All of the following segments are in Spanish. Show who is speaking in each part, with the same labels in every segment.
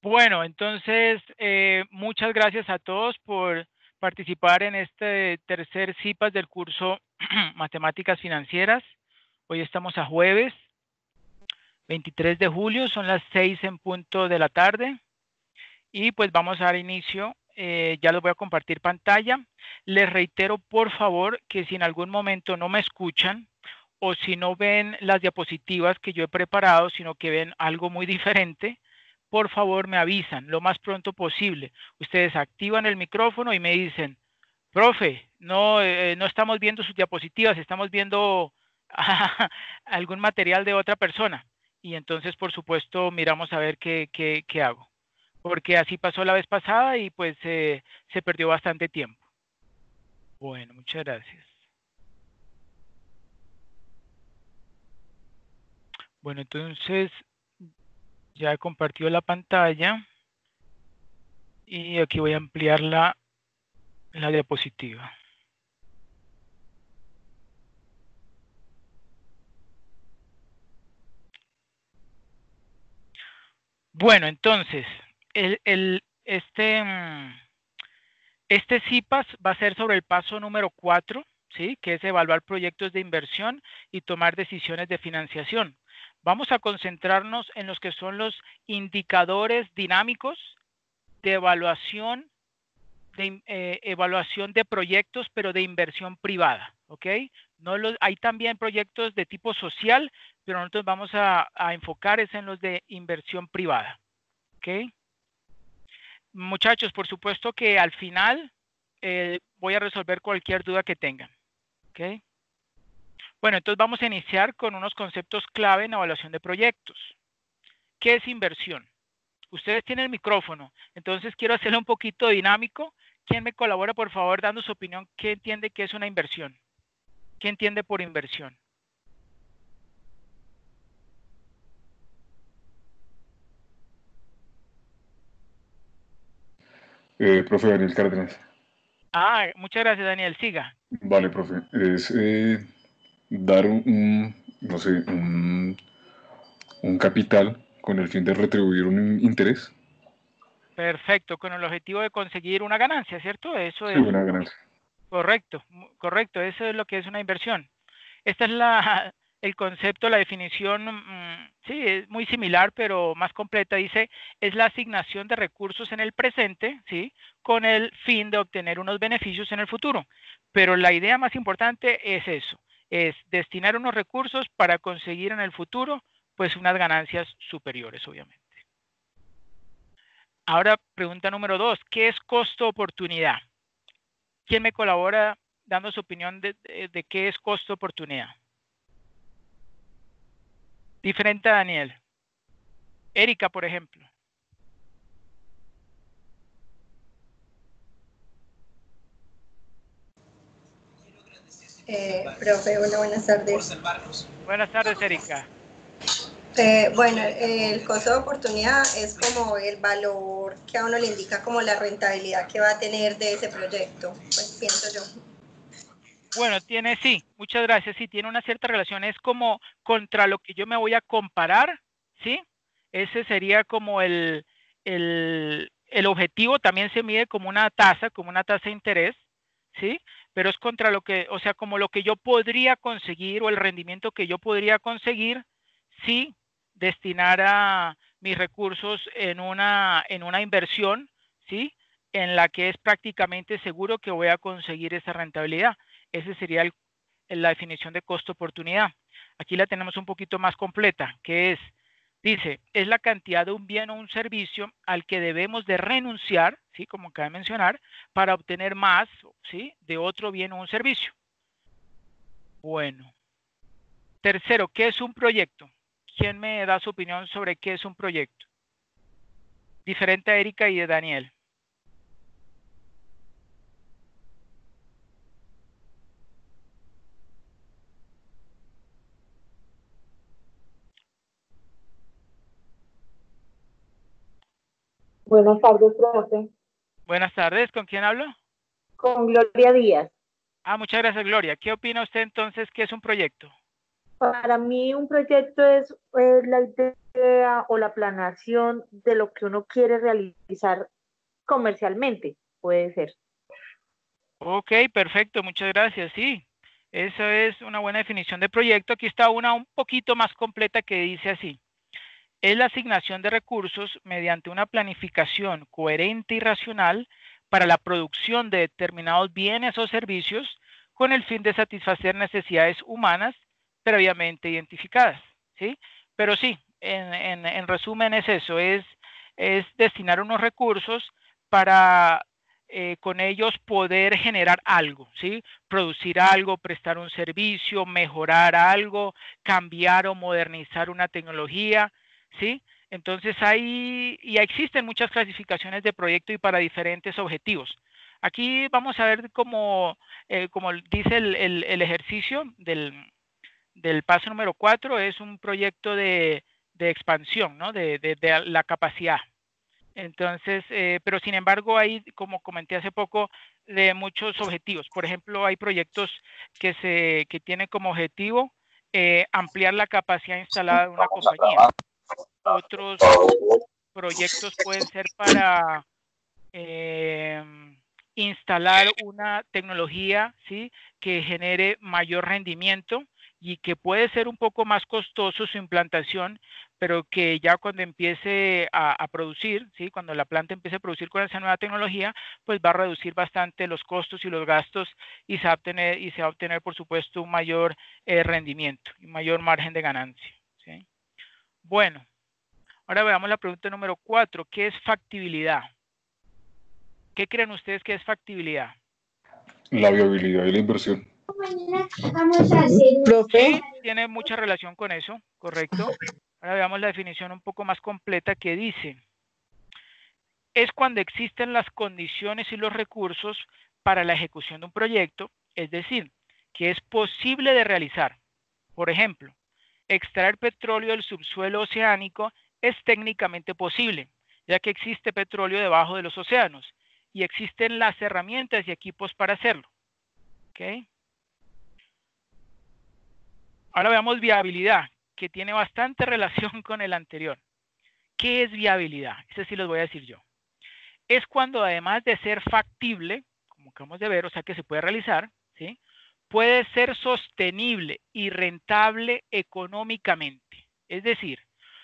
Speaker 1: Bueno, entonces, muchas gracias a todos por participar en este tercer CIPAS del curso Matemáticas Financieras. Hoy estamos a jueves 23 de julio, son las 6 en punto de la tarde. Y pues vamos a dar inicio. Ya les voy a compartir pantalla. Les reitero, por favor, que si en algún momento no me escuchan o si no ven las diapositivas que yo he preparado, sino que ven algo muy diferente, por favor me avisan lo más pronto posible. Ustedes activan el micrófono y me dicen, profe, no estamos viendo sus diapositivas, estamos viendo algún material de otra persona. Y entonces, por supuesto, miramos a ver qué hago. Porque así pasó la vez pasada y pues se perdió bastante tiempo. Bueno, muchas gracias. Bueno, entonces ya he compartido la pantalla y aquí voy a ampliar la diapositiva. Bueno, entonces, este CIPAS va a ser sobre el paso número 4, ¿sí? Que es evaluar proyectos de inversión y tomar decisiones de financiación. Vamos a concentrarnos en los que son los indicadores dinámicos de evaluación de proyectos, pero de inversión privada, ¿ok? Hay también proyectos de tipo social, pero nosotros vamos a enfocar en los de inversión privada, ¿ok? Muchachos, por supuesto que al final voy a resolver cualquier duda que tengan, ¿ok? Bueno, entonces vamos a iniciar con unos conceptos clave en evaluación de proyectos. ¿Qué es inversión? Ustedes tienen el micrófono, entonces quiero hacerlo un poquito dinámico. ¿Quién me colabora, por favor, dando su opinión? ¿Qué entiende que es una inversión? ¿Qué entiende por inversión?
Speaker 2: Profe Daniel Cárdenas.
Speaker 1: Muchas gracias, Daniel. Siga.
Speaker 2: Vale, profe. Es dar no sé, un capital con el fin de retribuir un interés.
Speaker 1: Perfecto, con el objetivo de conseguir una ganancia, ¿cierto? Eso
Speaker 2: Sí,
Speaker 1: es
Speaker 2: una ganancia.
Speaker 1: correcto, correcto. Eso es lo que es una inversión. Esta es el concepto, la definición, sí, es muy similar, pero más completa. Dice, es la asignación de recursos en el presente, ¿sí? Con el fin de obtener unos beneficios en el futuro. Pero la idea más importante es eso, es destinar unos recursos para conseguir en el futuro, pues, unas ganancias superiores, obviamente. Ahora, pregunta número 2, ¿qué es costo-oportunidad? ¿Quién me colabora dando su opinión de qué es costo-oportunidad? Diferente a Daniel. Erika, por ejemplo.
Speaker 3: Profe, hola, buenas tardes.
Speaker 1: Buenas tardes, Erika.
Speaker 3: Bueno, el costo de oportunidad es como el valor que a uno le indica como la rentabilidad que va a tener de ese proyecto, pues pienso yo.
Speaker 1: Bueno, sí, muchas gracias. Sí, tiene una cierta relación. Es como contra lo que yo me voy a comparar, ¿sí? Ese sería como el objetivo. También se mide como una tasa de interés, ¿sí? Pero es contra lo que, o sea, como lo que yo podría conseguir o el rendimiento que yo podría conseguir si destinara mis recursos en una inversión, ¿sí? En la que es prácticamente seguro que voy a conseguir esa rentabilidad. Ese sería la definición de costo-oportunidad. Aquí la tenemos un poquito más completa, que dice, es la cantidad de un bien o un servicio al que debemos de renunciar, ¿sí? Como acaba de mencionar, para obtener más, ¿sí? De otro bien o un servicio. Bueno. Tercero, ¿qué es un proyecto? ¿Quién me da su opinión sobre qué es un proyecto? Diferente a Erika y de Daniel.
Speaker 4: Buenas tardes, profe.
Speaker 1: Buenas tardes, ¿con quién hablo?
Speaker 4: Con Gloria Díaz.
Speaker 1: Muchas gracias, Gloria. ¿Qué opina usted entonces que es un proyecto?
Speaker 4: Para mí un proyecto es la idea o la planeación de lo que uno quiere realizar comercialmente, puede ser.
Speaker 1: Ok, perfecto, muchas gracias. Sí, esa es una buena definición de proyecto. Aquí está una un poquito más completa que dice así. Es la asignación de recursos mediante una planificación coherente y racional para la producción de determinados bienes o servicios con el fin de satisfacer necesidades humanas previamente identificadas, ¿sí? Pero sí, en resumen es eso, es destinar unos recursos para con ellos poder generar algo, ¿sí? Producir algo, prestar un servicio, mejorar algo, cambiar o modernizar una tecnología, ¿sí? Entonces ya existen muchas clasificaciones de proyecto y para diferentes objetivos. Aquí vamos a ver como dice el ejercicio del paso número 4, es un proyecto de expansión, ¿no? De la capacidad. Entonces, pero sin embargo hay, como comenté hace poco, de muchos objetivos. Por ejemplo, hay proyectos que tienen como objetivo ampliar la capacidad instalada de una compañía. Otros proyectos pueden ser para instalar una tecnología, ¿sí?, que genere mayor rendimiento y que puede ser un poco más costoso su implantación, pero que ya cuando empiece a producir, ¿sí?, cuando la planta empiece a producir con esa nueva tecnología, pues va a reducir bastante los costos y los gastos y se va a obtener por supuesto un mayor rendimiento y mayor margen de ganancia, ¿sí? Bueno, ahora veamos la pregunta número 4, ¿qué es factibilidad? ¿Qué creen ustedes que es factibilidad?
Speaker 2: La viabilidad de la inversión.
Speaker 1: Sí, tiene mucha relación con eso, correcto. Ahora veamos la definición un poco más completa que dice, es cuando existen las condiciones y los recursos para la ejecución de un proyecto, es decir, que es posible de realizar. Por ejemplo, extraer petróleo del subsuelo oceánico es técnicamente posible, ya que existe petróleo debajo de los océanos y existen las herramientas y equipos para hacerlo. ¿Okay? Ahora veamos viabilidad, que tiene bastante relación con el anterior. ¿Qué es viabilidad? Ese sí los voy a decir yo. Es cuando además de ser factible, como acabamos de ver, o sea que se puede realizar, ¿sí?, puede ser sostenible y rentable económicamente. Es decir,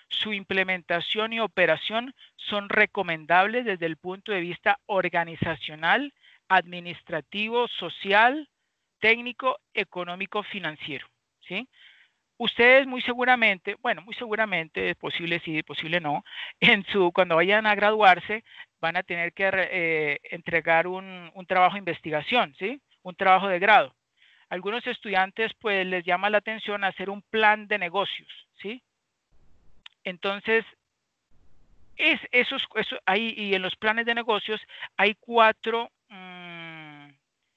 Speaker 1: su implementación y operación son recomendables desde el punto de vista organizacional, administrativo, social, técnico, económico, financiero, ¿sí? Ustedes muy seguramente, bueno, muy seguramente, es posible sí, posible no, cuando vayan a graduarse van a tener que entregar un trabajo de investigación, ¿sí? Un trabajo de grado. Algunos estudiantes pues les llama la atención hacer un plan de negocios, ¿sí? Entonces, y en los planes de negocios hay 4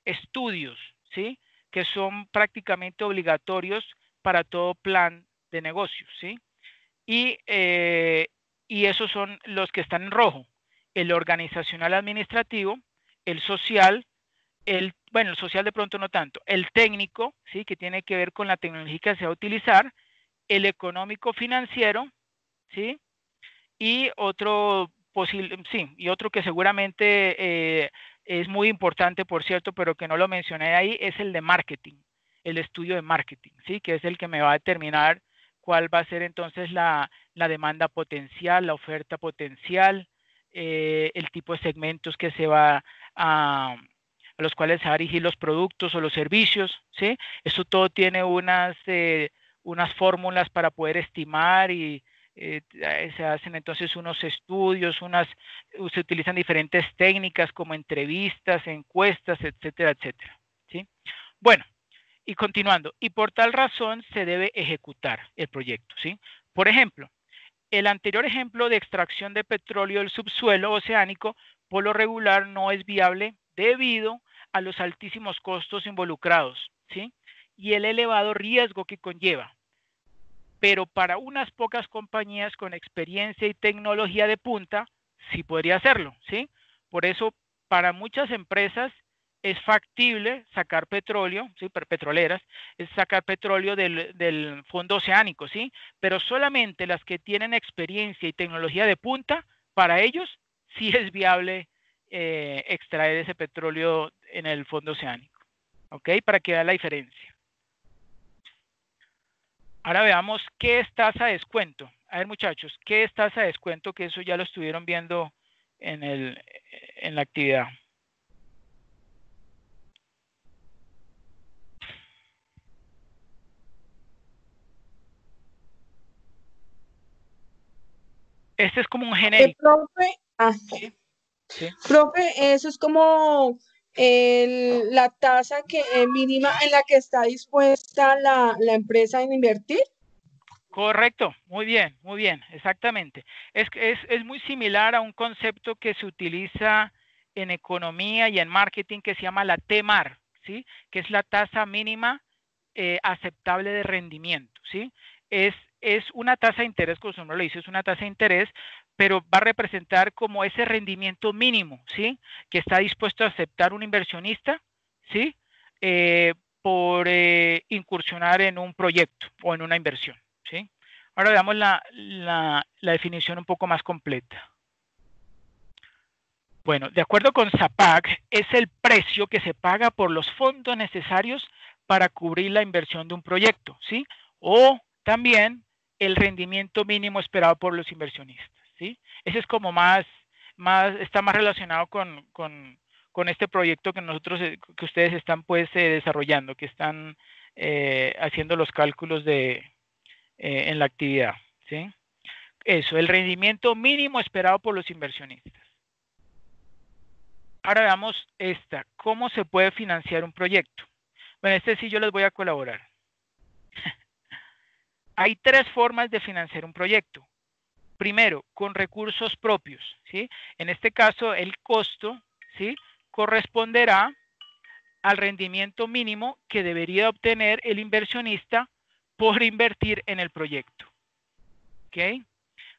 Speaker 1: estudios, ¿sí?, que son prácticamente obligatorios para todo plan de negocios, ¿sí? Y esos son los que están en rojo: el organizacional administrativo, el social, el social de pronto no tanto, el técnico, ¿sí?, que tiene que ver con la tecnología que se va a utilizar, el económico financiero, ¿sí?, y otro y otro que seguramente es muy importante, por cierto, pero que no lo mencioné ahí, es el de marketing, el estudio de marketing, ¿sí?, que es el que me va a determinar cuál va a ser entonces la demanda potencial, la oferta potencial, el tipo de segmentos que se va a los cuales se van a dirigir los productos o los servicios, ¿sí? Eso todo tiene unas fórmulas para poder estimar y se hacen entonces unos estudios, se utilizan diferentes técnicas como entrevistas, encuestas, etcétera, etcétera, ¿sí? Bueno, y continuando, y por tal razón se debe ejecutar el proyecto, ¿sí? Por ejemplo, el anterior ejemplo de extracción de petróleo del subsuelo oceánico por lo regular no es viable debido a los altísimos costos involucrados, ¿sí?, y el elevado riesgo que conlleva. Pero para unas pocas compañías con experiencia y tecnología de punta, sí podría hacerlo, ¿sí? Por eso, para muchas empresas es factible sacar petróleo, ¿sí? Petroleras, es sacar petróleo del fondo oceánico, ¿sí? Pero solamente las que tienen experiencia y tecnología de punta, para ellos sí es viable extraer ese petróleo en el fondo oceánico, ¿ok? Para que vean la diferencia. Ahora veamos qué es tasa de descuento. A ver, muchachos, ¿qué es tasa de descuento? Que eso ya lo estuvieron viendo en la actividad. Este es como un genérico.
Speaker 5: Profe,
Speaker 1: ¿Sí? ¿Sí?
Speaker 5: profe, eso es como la tasa mínima en la que está dispuesta la empresa en invertir.
Speaker 1: Correcto, muy bien, exactamente. Es muy similar a un concepto que se utiliza en economía y en marketing que se llama la TMAR, ¿sí? Que es la tasa mínima aceptable de rendimiento, ¿sí? Es una tasa de interés, como su nombre lo dice, es una tasa de interés, pero va a representar como ese rendimiento mínimo, ¿sí? Que está dispuesto a aceptar un inversionista, ¿sí? Por incursionar en un proyecto o en una inversión, ¿sí? Ahora veamos la definición un poco más completa. Bueno, de acuerdo con SAPAC, es el precio que se paga por los fondos necesarios para cubrir la inversión de un proyecto, ¿sí? O también el rendimiento mínimo esperado por los inversionistas, ¿sí? Ese es como está más relacionado con este proyecto que que ustedes están pues desarrollando, que están haciendo los cálculos en la actividad, ¿sí? Eso, el rendimiento mínimo esperado por los inversionistas. Ahora veamos ¿cómo se puede financiar un proyecto? Bueno, sí yo les voy a colaborar. Hay 3 formas de financiar un proyecto. Primero, con recursos propios, ¿sí? En este caso, el costo, ¿sí? Corresponderá al rendimiento mínimo que debería obtener el inversionista por invertir en el proyecto, ¿ok?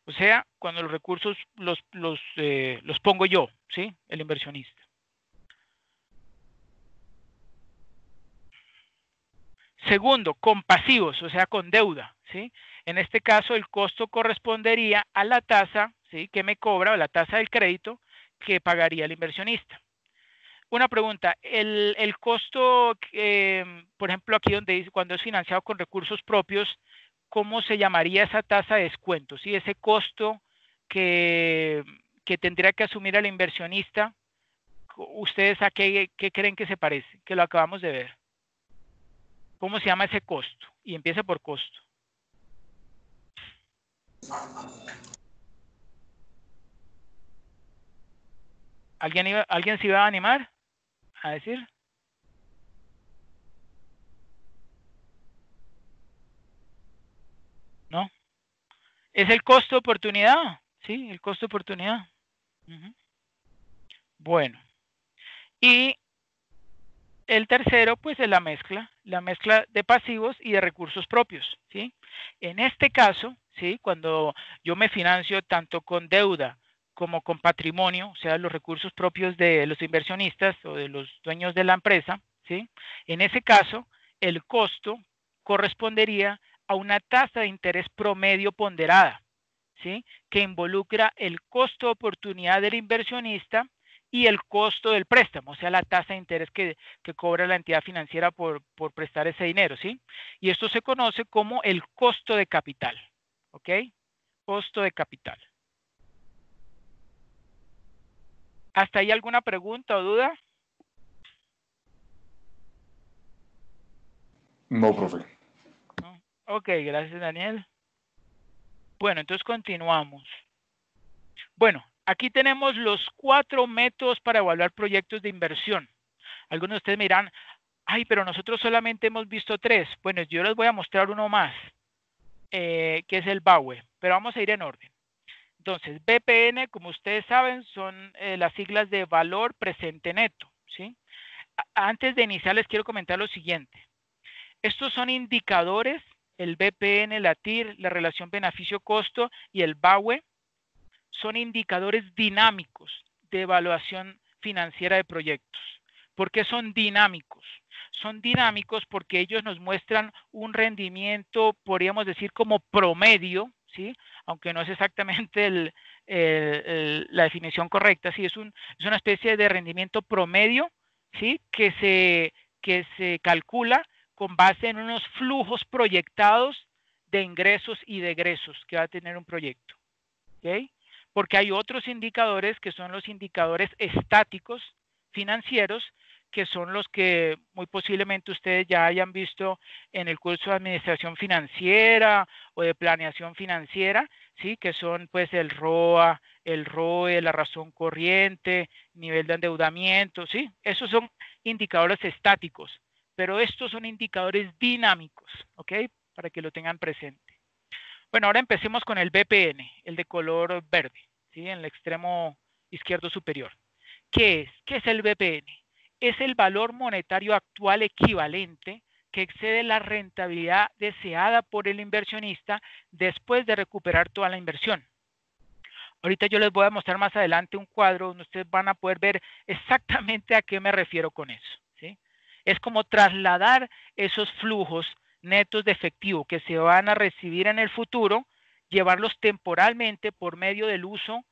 Speaker 1: O sea, cuando los recursos los pongo yo, ¿sí? El inversionista. Segundo, con pasivos, o sea, con deuda, ¿sí? En este caso, el costo correspondería a la tasa, ¿sí? Que me cobra, o la tasa del crédito que pagaría el inversionista. Una pregunta, el costo, por ejemplo, aquí donde dice, cuando es financiado con recursos propios, ¿cómo se llamaría esa tasa de descuento? ¿Sí? Ese costo que tendría que asumir el inversionista, ¿ustedes a qué creen que se parece? Que lo acabamos de ver. ¿Cómo se llama ese costo? Y empieza por costo. ¿Alguien se iba a animar a decir? ¿No? ¿Es el costo de oportunidad? Sí, el costo de oportunidad. Bueno. Y el tercero, pues, es la mezcla de pasivos y de recursos propios, ¿sí? En este caso, ¿sí? Cuando yo me financio tanto con deuda como con patrimonio, o sea, los recursos propios de los inversionistas o de los dueños de la empresa, ¿sí? En ese caso, el costo correspondería a una tasa de interés promedio ponderada, ¿sí? Que involucra el costo de oportunidad del inversionista y el costo del préstamo, o sea, la tasa de interés que cobra la entidad financiera por prestar ese dinero, ¿sí? Y esto se conoce como el costo de capital, ¿ok? Costo de capital. ¿Hasta ahí alguna pregunta o duda?
Speaker 2: No, profe.
Speaker 1: ¿No? Ok, gracias, Daniel. Bueno, entonces continuamos. Bueno, aquí tenemos los 4 métodos para evaluar proyectos de inversión. Algunos de ustedes me dirán, ay, pero nosotros solamente hemos visto 3. Bueno, yo les voy a mostrar uno más, que es el BAWE, pero vamos a ir en orden. Entonces, BPN, como ustedes saben, son las siglas de valor presente neto, ¿sí? Antes de iniciar, les quiero comentar lo siguiente. Estos son indicadores, el BPN, la TIR, la relación beneficio-costo y el BAWE, son indicadores dinámicos de evaluación financiera de proyectos. ¿Por qué son dinámicos? Son dinámicos porque ellos nos muestran un rendimiento, podríamos decir, como promedio, ¿sí? Aunque no es exactamente la definición correcta, ¿sí? Es una especie de rendimiento promedio, ¿sí? Que se calcula con base en unos flujos proyectados de ingresos y de egresos que va a tener un proyecto, ¿ok? Porque hay otros indicadores que son los indicadores estáticos financieros, que son los que muy posiblemente ustedes ya hayan visto en el curso de administración financiera o de planeación financiera, ¿sí? Que son pues el ROA, el ROE, la razón corriente, nivel de endeudamiento, ¿sí? Esos son indicadores estáticos, pero estos son indicadores dinámicos, ¿ok? Para que lo tengan presente. Bueno, ahora empecemos con el BPN, el de color verde, ¿sí? En el extremo izquierdo superior. ¿Qué es? ¿Qué es el BPN? Es el valor monetario actual equivalente que excede la rentabilidad deseada por el inversionista después de recuperar toda la inversión. Ahorita yo les voy a mostrar más adelante un cuadro donde ustedes van a poder ver exactamente a qué me refiero con eso, ¿sí? Es como trasladar esos flujos netos de efectivo que se van a recibir en el futuro, llevarlos temporalmente por medio del uso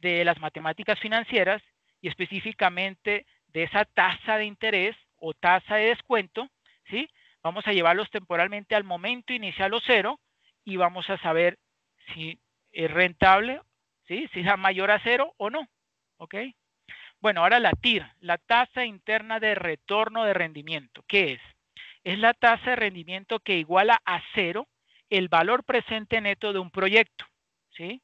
Speaker 1: de las matemáticas financieras y específicamente de esa tasa de interés o tasa de descuento, ¿sí? Vamos a llevarlos temporalmente al momento inicial o cero y vamos a saber si es rentable, ¿sí? Si es mayor a cero o no, ¿ok? Bueno, ahora la TIR, la tasa interna de retorno de rendimiento. ¿Qué es? Es la tasa de rendimiento que iguala a cero el valor presente neto de un proyecto, ¿sí?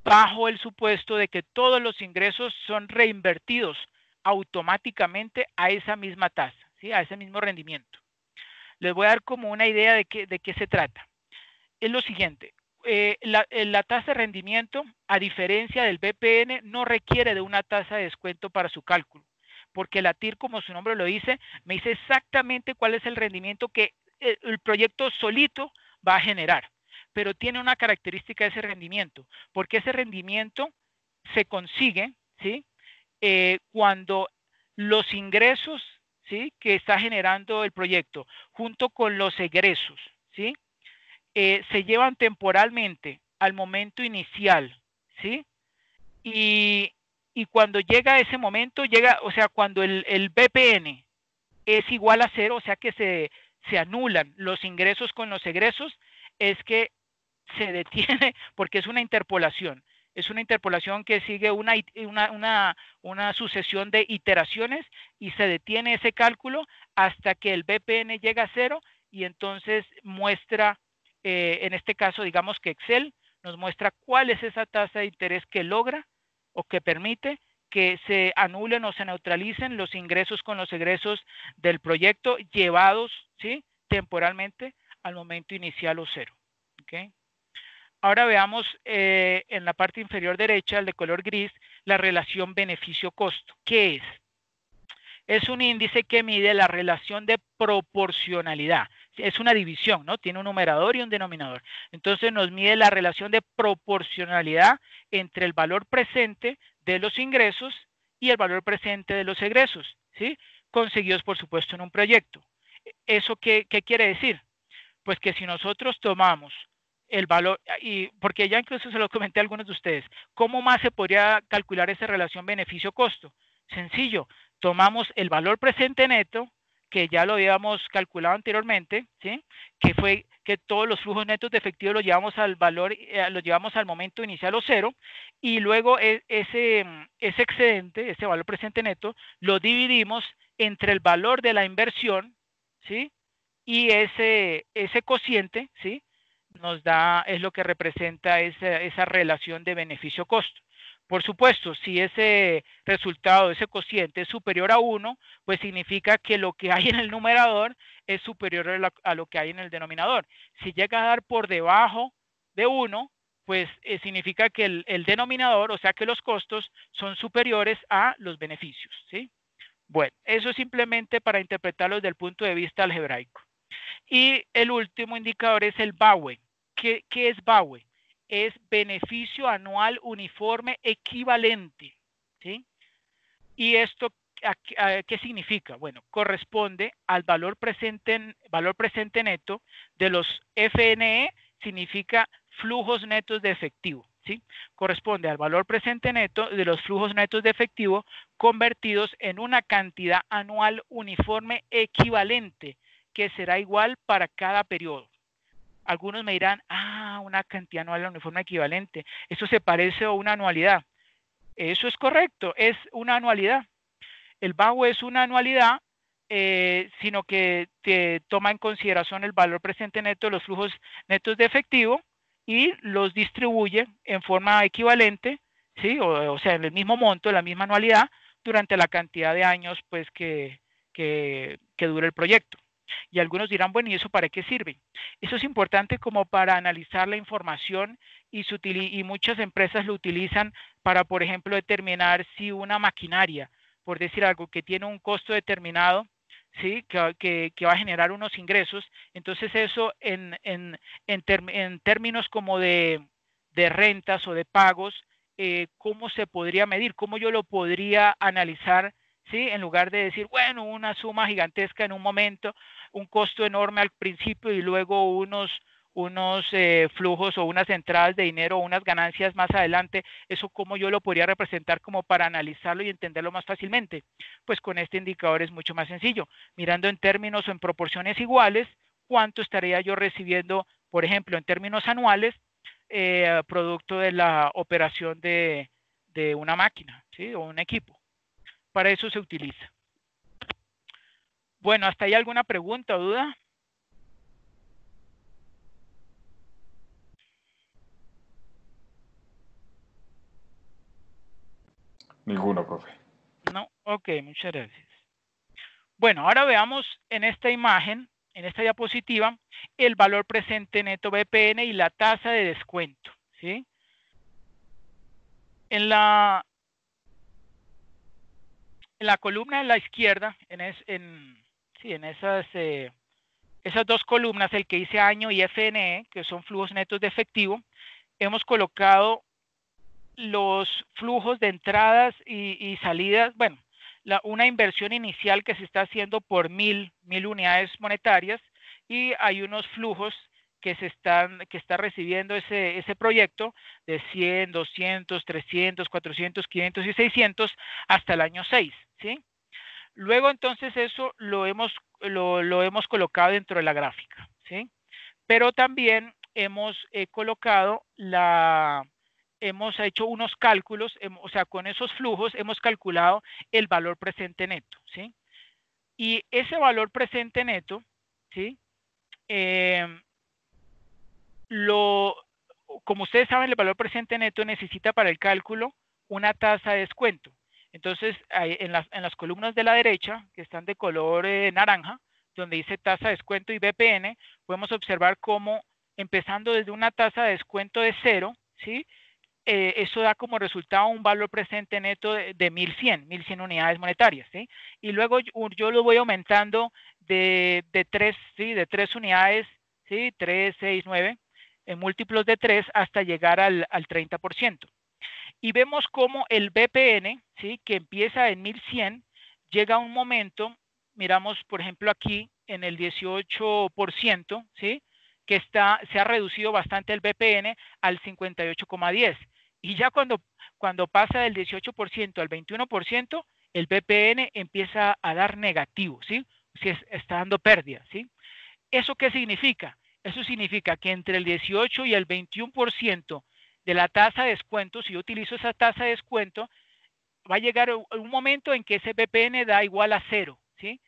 Speaker 1: Bajo el supuesto de que todos los ingresos son reinvertidos automáticamente a esa misma tasa, ¿sí? A ese mismo rendimiento. Les voy a dar como una idea de qué se trata. Es lo siguiente, la tasa de rendimiento, a diferencia del BPN, no requiere de una tasa de descuento para su cálculo, porque la TIR, como su nombre lo dice, me dice exactamente cuál es el rendimiento que el proyecto solito va a generar. Pero tiene una característica de ese rendimiento, porque ese rendimiento se consigue, ¿sí? Cuando los ingresos, ¿sí? Que está generando el proyecto, junto con los egresos, ¿sí? Se llevan temporalmente al momento inicial, ¿sí? Y cuando llega ese momento, o sea, cuando el BPN es igual a cero, o sea que se anulan los ingresos con los egresos, es que se detiene porque es una interpolación. Es una interpolación que sigue una sucesión de iteraciones y se detiene ese cálculo hasta que el BPN llega a cero y entonces muestra, en este caso, digamos que Excel nos muestra cuál es esa tasa de interés que logra o que permite que se anulen o se neutralicen los ingresos con los egresos del proyecto llevados, ¿sí? Temporalmente al momento inicial o cero. ¿Okay? Ahora veamos en la parte inferior derecha, el de color gris, la relación beneficio-costo. ¿Qué es? Es un índice que mide la relación de proporcionalidad. Es una división, ¿no? Tiene un numerador y un denominador. Entonces nos mide la relación de proporcionalidad entre el valor presente de los ingresos y el valor presente de los egresos, ¿sí? Conseguidos, por supuesto, en un proyecto. ¿Eso qué quiere decir? Pues que si nosotros tomamos el valor, y porque ya incluso se lo comenté a algunos de ustedes, ¿cómo más se podría calcular esa relación beneficio-costo? Sencillo, tomamos el valor presente neto, que ya lo habíamos calculado anteriormente, ¿sí? Que fue que todos los flujos netos de efectivo los llevamos al valor, los llevamos al momento inicial o cero, y luego ese excedente, ese valor presente neto, lo dividimos entre el valor de la inversión, ¿sí? Y ese cociente, ¿sí? Nos da, es lo que representa esa relación de beneficio-costo. Por supuesto, si ese resultado, ese cociente es superior a 1, pues significa que lo que hay en el numerador es superior a lo que hay en el denominador. Si llega a dar por debajo de 1, pues significa que el denominador, o sea que los costos son superiores a los beneficios, ¿sí? Bueno, eso es simplemente para interpretarlo desde el punto de vista algebraico. Y el último indicador es el BAUE. ¿Qué es BAUE? Es beneficio anual uniforme equivalente, ¿sí? Y esto ¿qué significa? Bueno, corresponde al valor presente neto de los FNE, significa flujos netos de efectivo, ¿sí? Corresponde al valor presente neto de los flujos netos de efectivo convertidos en una cantidad anual uniforme equivalente que será igual para cada periodo. Algunos me dirán, una cantidad anual uniforme equivalente, eso se parece a una anualidad. Eso es correcto, es una anualidad. El BAU es una anualidad, sino que te toma en consideración el valor presente neto de los flujos netos de efectivo y los distribuye en forma equivalente, ¿sí? O sea, en el mismo monto, la misma anualidad, durante la cantidad de años pues, que dure el proyecto. Y algunos dirán, bueno, ¿y eso para qué sirve? Eso es importante como para analizar la información y muchas empresas lo utilizan para, por ejemplo, determinar si una maquinaria, por decir algo, que tiene un costo determinado, ¿sí? que va a generar unos ingresos, entonces eso en términos como de rentas o de pagos, ¿cómo se podría medir? ¿Cómo yo lo podría analizar? ¿Sí? En lugar de decir, bueno, una suma gigantesca en un momento, un costo enorme al principio y luego unos flujos o unas entradas de dinero o unas ganancias más adelante, eso cómo yo lo podría representar como para analizarlo y entenderlo más fácilmente. Pues con este indicador es mucho más sencillo, mirando en términos o en proporciones iguales, cuánto estaría yo recibiendo, por ejemplo, en términos anuales, producto de la operación de una máquina, ¿sí? O un equipo. Para eso se utiliza. Bueno, ¿hasta ahí alguna pregunta o duda?
Speaker 2: Ninguna, profe.
Speaker 1: No, ok, muchas gracias. Bueno, ahora veamos en esta imagen, en esta diapositiva, el valor presente neto BPN y la tasa de descuento, ¿sí? En la columna de la izquierda, en esas dos columnas, el que dice año y FNE, que son flujos netos de efectivo, hemos colocado los flujos de entradas y salidas, bueno, una inversión inicial que se está haciendo por 1000 unidades monetarias y hay unos flujos que está recibiendo ese proyecto de 100, 200, 300, 400, 500 y 600 hasta el año 6, ¿sí? Luego entonces eso lo hemos colocado dentro de la gráfica, ¿sí? Pero también hemos colocado hemos hecho unos cálculos, o sea, con esos flujos hemos calculado el valor presente neto, ¿sí? Y ese valor presente neto, ¿sí? Como ustedes saben, el valor presente neto necesita para el cálculo una tasa de descuento. Entonces, en las columnas de la derecha, que están de color naranja, donde dice tasa de descuento y BPN, podemos observar cómo, empezando desde una tasa de descuento de 0, ¿sí? Eso da como resultado un valor presente neto de 1100 unidades monetarias, ¿sí? Y luego yo lo voy aumentando de 3, ¿sí? De 3 unidades, ¿sí? 3, 6, 9, en múltiplos de 3 hasta llegar al 30%. Y vemos cómo el BPN, ¿sí? Que empieza en 1100, llega a un momento, miramos por ejemplo aquí en el 18%, ¿sí? Que se ha reducido bastante el BPN al 58,10. Y ya cuando pasa del 18% al 21%, el BPN empieza a dar negativo, ¿sí? Si está dando pérdida, ¿sí? ¿Eso qué significa? Eso significa que entre el 18 y el 21% de la tasa de descuento, si yo utilizo esa tasa de descuento, va a llegar un momento en que ese BPN da igual a 0, ¿sí?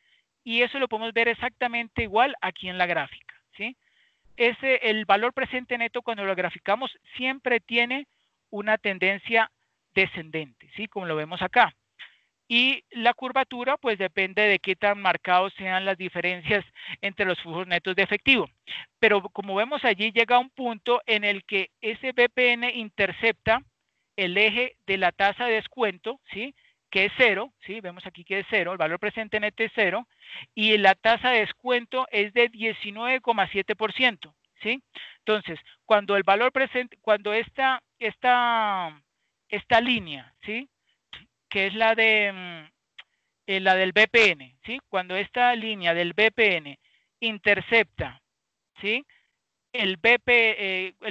Speaker 1: Y eso lo podemos ver exactamente igual aquí en la gráfica, ¿sí? El valor presente neto, cuando lo graficamos, siempre tiene una tendencia descendente, ¿sí? Como lo vemos acá. Y la curvatura, pues depende de qué tan marcados sean las diferencias entre los flujos netos de efectivo. Pero como vemos allí, llega un punto en el que ese BPN intercepta el eje de la tasa de descuento, ¿sí? Que es 0, ¿sí? Vemos aquí que es 0, el valor presente neto es 0, y la tasa de descuento es de 19,7%, ¿sí? Entonces, cuando el valor presente, cuando esta línea, ¿sí? Que es la de la del BPN, ¿sí? Cuando esta línea del BPN intercepta, ¿sí? El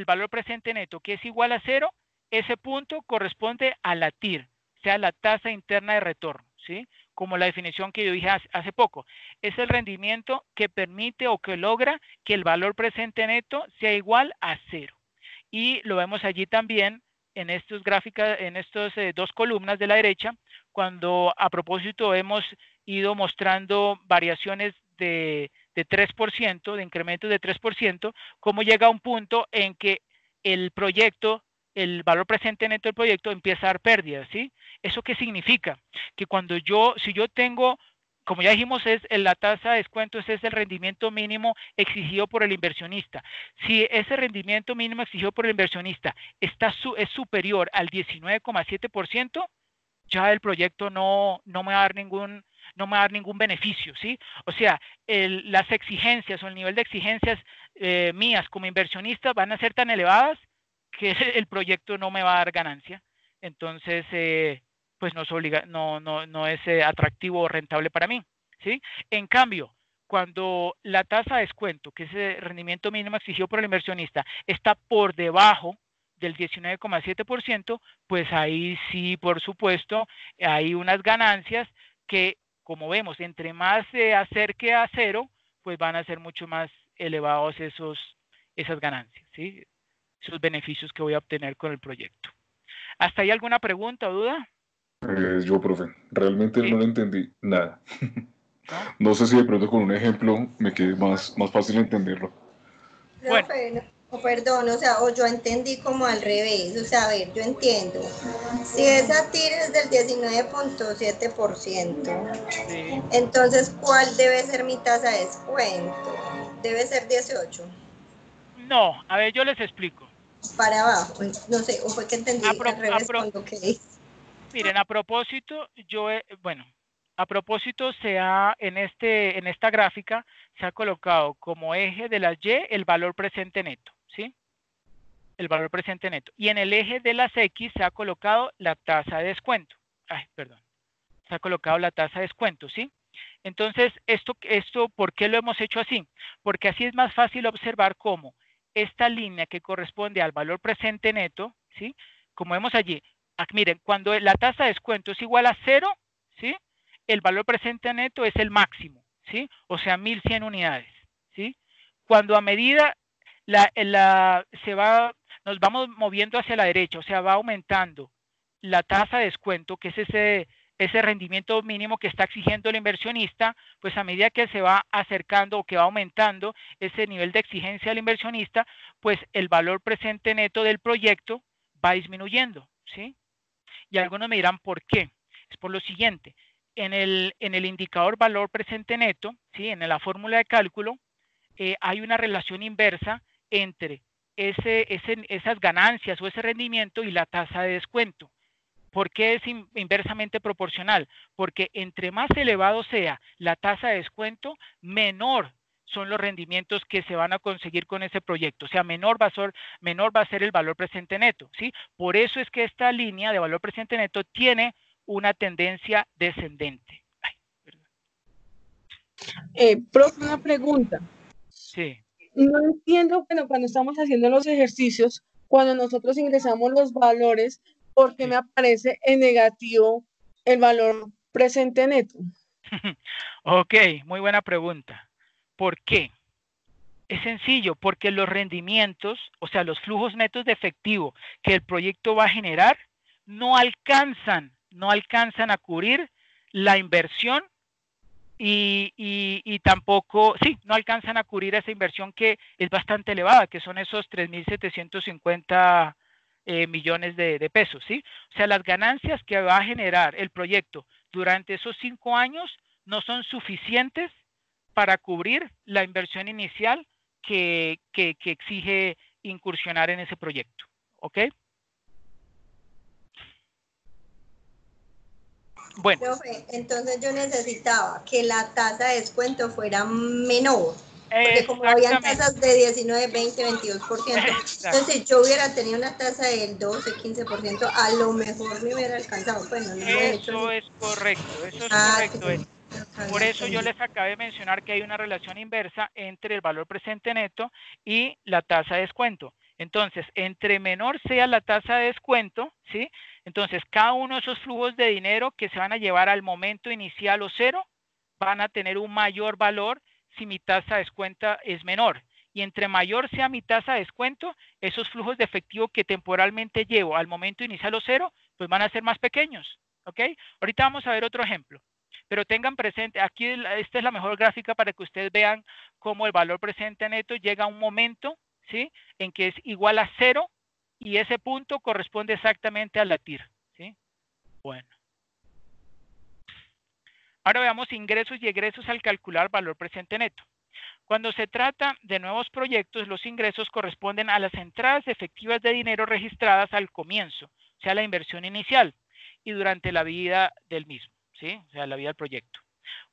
Speaker 1: valor presente neto, que es igual a 0, ese punto corresponde a la TIR, o sea, la tasa interna de retorno, ¿sí? Como la definición que yo dije hace poco. Es el rendimiento que permite o que logra que el valor presente neto sea igual a 0. Y lo vemos allí también en estos gráficas, en estos dos columnas de la derecha, cuando a propósito hemos ido mostrando variaciones de 3%, de incrementos de 3%, cómo llega a un punto en que el proyecto, el valor presente neto del proyecto empieza a dar pérdidas, ¿sí? ¿Eso qué significa? Que cuando si yo tengo, como ya dijimos, la tasa de descuento es el rendimiento mínimo exigido por el inversionista. Si ese rendimiento mínimo exigido por el inversionista es superior al 19,7%, ya el proyecto no me va a dar ningún beneficio, ¿sí? O sea, las exigencias o el nivel de exigencias mías como inversionista van a ser tan elevadas que el proyecto no me va a dar ganancia. Entonces, pues no es atractivo o rentable para mí, ¿sí? En cambio, cuando la tasa de descuento, que es el rendimiento mínimo exigido por el inversionista, está por debajo del 19,7%, pues ahí sí, por supuesto, hay unas ganancias que, como vemos, entre más se acerque a 0, pues van a ser mucho más elevados esas ganancias, ¿sí? Esos beneficios que voy a obtener con el proyecto. ¿Hasta ahí alguna pregunta o duda?
Speaker 2: Yo, profe, realmente
Speaker 1: Sí.
Speaker 2: no le entendí nada.
Speaker 1: ¿No?
Speaker 2: No sé si de pronto con un ejemplo me quede más fácil entenderlo.
Speaker 1: Bueno,
Speaker 3: Profe, perdón, o sea, o yo entendí como al revés, o sea, a ver, yo entiendo. Si esa TIR es del 19,7%,
Speaker 1: sí.
Speaker 3: entonces, ¿cuál debe ser mi tasa de descuento? Debe ser 18.
Speaker 1: No, a ver, yo les explico.
Speaker 3: Para abajo, no sé, o fue que entendí al revés con lo que dice.
Speaker 1: Miren, a propósito, a propósito en esta gráfica se ha colocado como eje de las Y el valor presente neto, ¿sí? El valor presente neto. Y en el eje de las X se ha colocado la tasa de descuento. Se ha colocado la tasa de descuento, ¿sí? Entonces, esto, ¿por qué lo hemos hecho así? Porque así es más fácil observar cómo esta línea que corresponde al valor presente neto, ¿sí? Como vemos allí, miren, cuando la tasa de descuento es igual a 0, ¿sí? El valor presente neto es el máximo, ¿sí? O sea, 1100 unidades, ¿sí? Cuando a medida nos vamos moviendo hacia la derecha, o sea, va aumentando la tasa de descuento, que es ese rendimiento mínimo que está exigiendo el inversionista, pues a medida que se va acercando o que va aumentando ese nivel de exigencia del inversionista, pues el valor presente neto del proyecto va disminuyendo, ¿sí? Y algunos me dirán, ¿por qué? Es por lo siguiente, en el indicador valor presente neto, ¿sí? En la fórmula de cálculo, hay una relación inversa entre esas ganancias o ese rendimiento y la tasa de descuento. ¿Por qué es inversamente proporcional? Porque entre más elevado sea la tasa de descuento, menor son los rendimientos que se van a conseguir con ese proyecto. O sea, menor va a ser el valor presente neto, ¿sí? Por eso es que esta línea de valor presente neto tiene una tendencia descendente.
Speaker 5: Profe, una pregunta.
Speaker 1: Sí.
Speaker 5: No entiendo, bueno, cuando estamos haciendo los ejercicios, cuando nosotros ingresamos los valores, ¿por qué me aparece en negativo el valor presente neto?
Speaker 1: Ok, muy buena pregunta. ¿Por qué? Es sencillo, porque los rendimientos, o sea, los flujos netos de efectivo que el proyecto va a generar, no alcanzan a cubrir la inversión y tampoco, sí, no alcanzan a cubrir esa inversión que es bastante elevada, que son esos 3.750 millones de pesos, ¿sí? O sea, las ganancias que va a generar el proyecto durante esos 5 años no son suficientes para cubrir la inversión inicial que exige incursionar en ese proyecto, ¿ok? Bueno.
Speaker 3: Profe, entonces yo necesitaba que la tasa de descuento fuera menor Porque como habían
Speaker 1: Exactamente.
Speaker 3: tasas de 19, 20, 22%,
Speaker 1: Exacto.
Speaker 3: entonces si yo hubiera tenido una tasa del 12, 15%, a lo mejor me hubiera alcanzado. Bueno, no lo he hecho
Speaker 1: Eso
Speaker 3: así.
Speaker 1: es correcto, eso es
Speaker 3: Que
Speaker 1: correcto.
Speaker 3: yo no
Speaker 1: Por
Speaker 3: había
Speaker 1: eso yo
Speaker 3: entendido.
Speaker 1: les acabé de mencionar que hay una relación inversa entre el valor presente neto y la tasa de descuento. Entonces, entre menor sea la tasa de descuento, ¿sí? Entonces, cada uno de esos flujos de dinero que se van a llevar al momento inicial o cero, van a tener un mayor valor si mi tasa de descuento es menor. Y entre mayor sea mi tasa de descuento, esos flujos de efectivo que temporalmente llevo al momento inicial o cero, pues van a ser más pequeños, ¿ok? Ahorita vamos a ver otro ejemplo. Pero tengan presente, aquí esta es la mejor gráfica para que ustedes vean cómo el valor presente neto llega a un momento, ¿sí? En que es igual a cero y ese punto corresponde exactamente a la TIR, ¿sí? Bueno. Ahora veamos ingresos y egresos al calcular valor presente neto. Cuando se trata de nuevos proyectos, los ingresos corresponden a las entradas efectivas de dinero registradas al comienzo, o sea, la inversión inicial, y durante la vida del mismo, ¿sí? O sea, la vida del proyecto.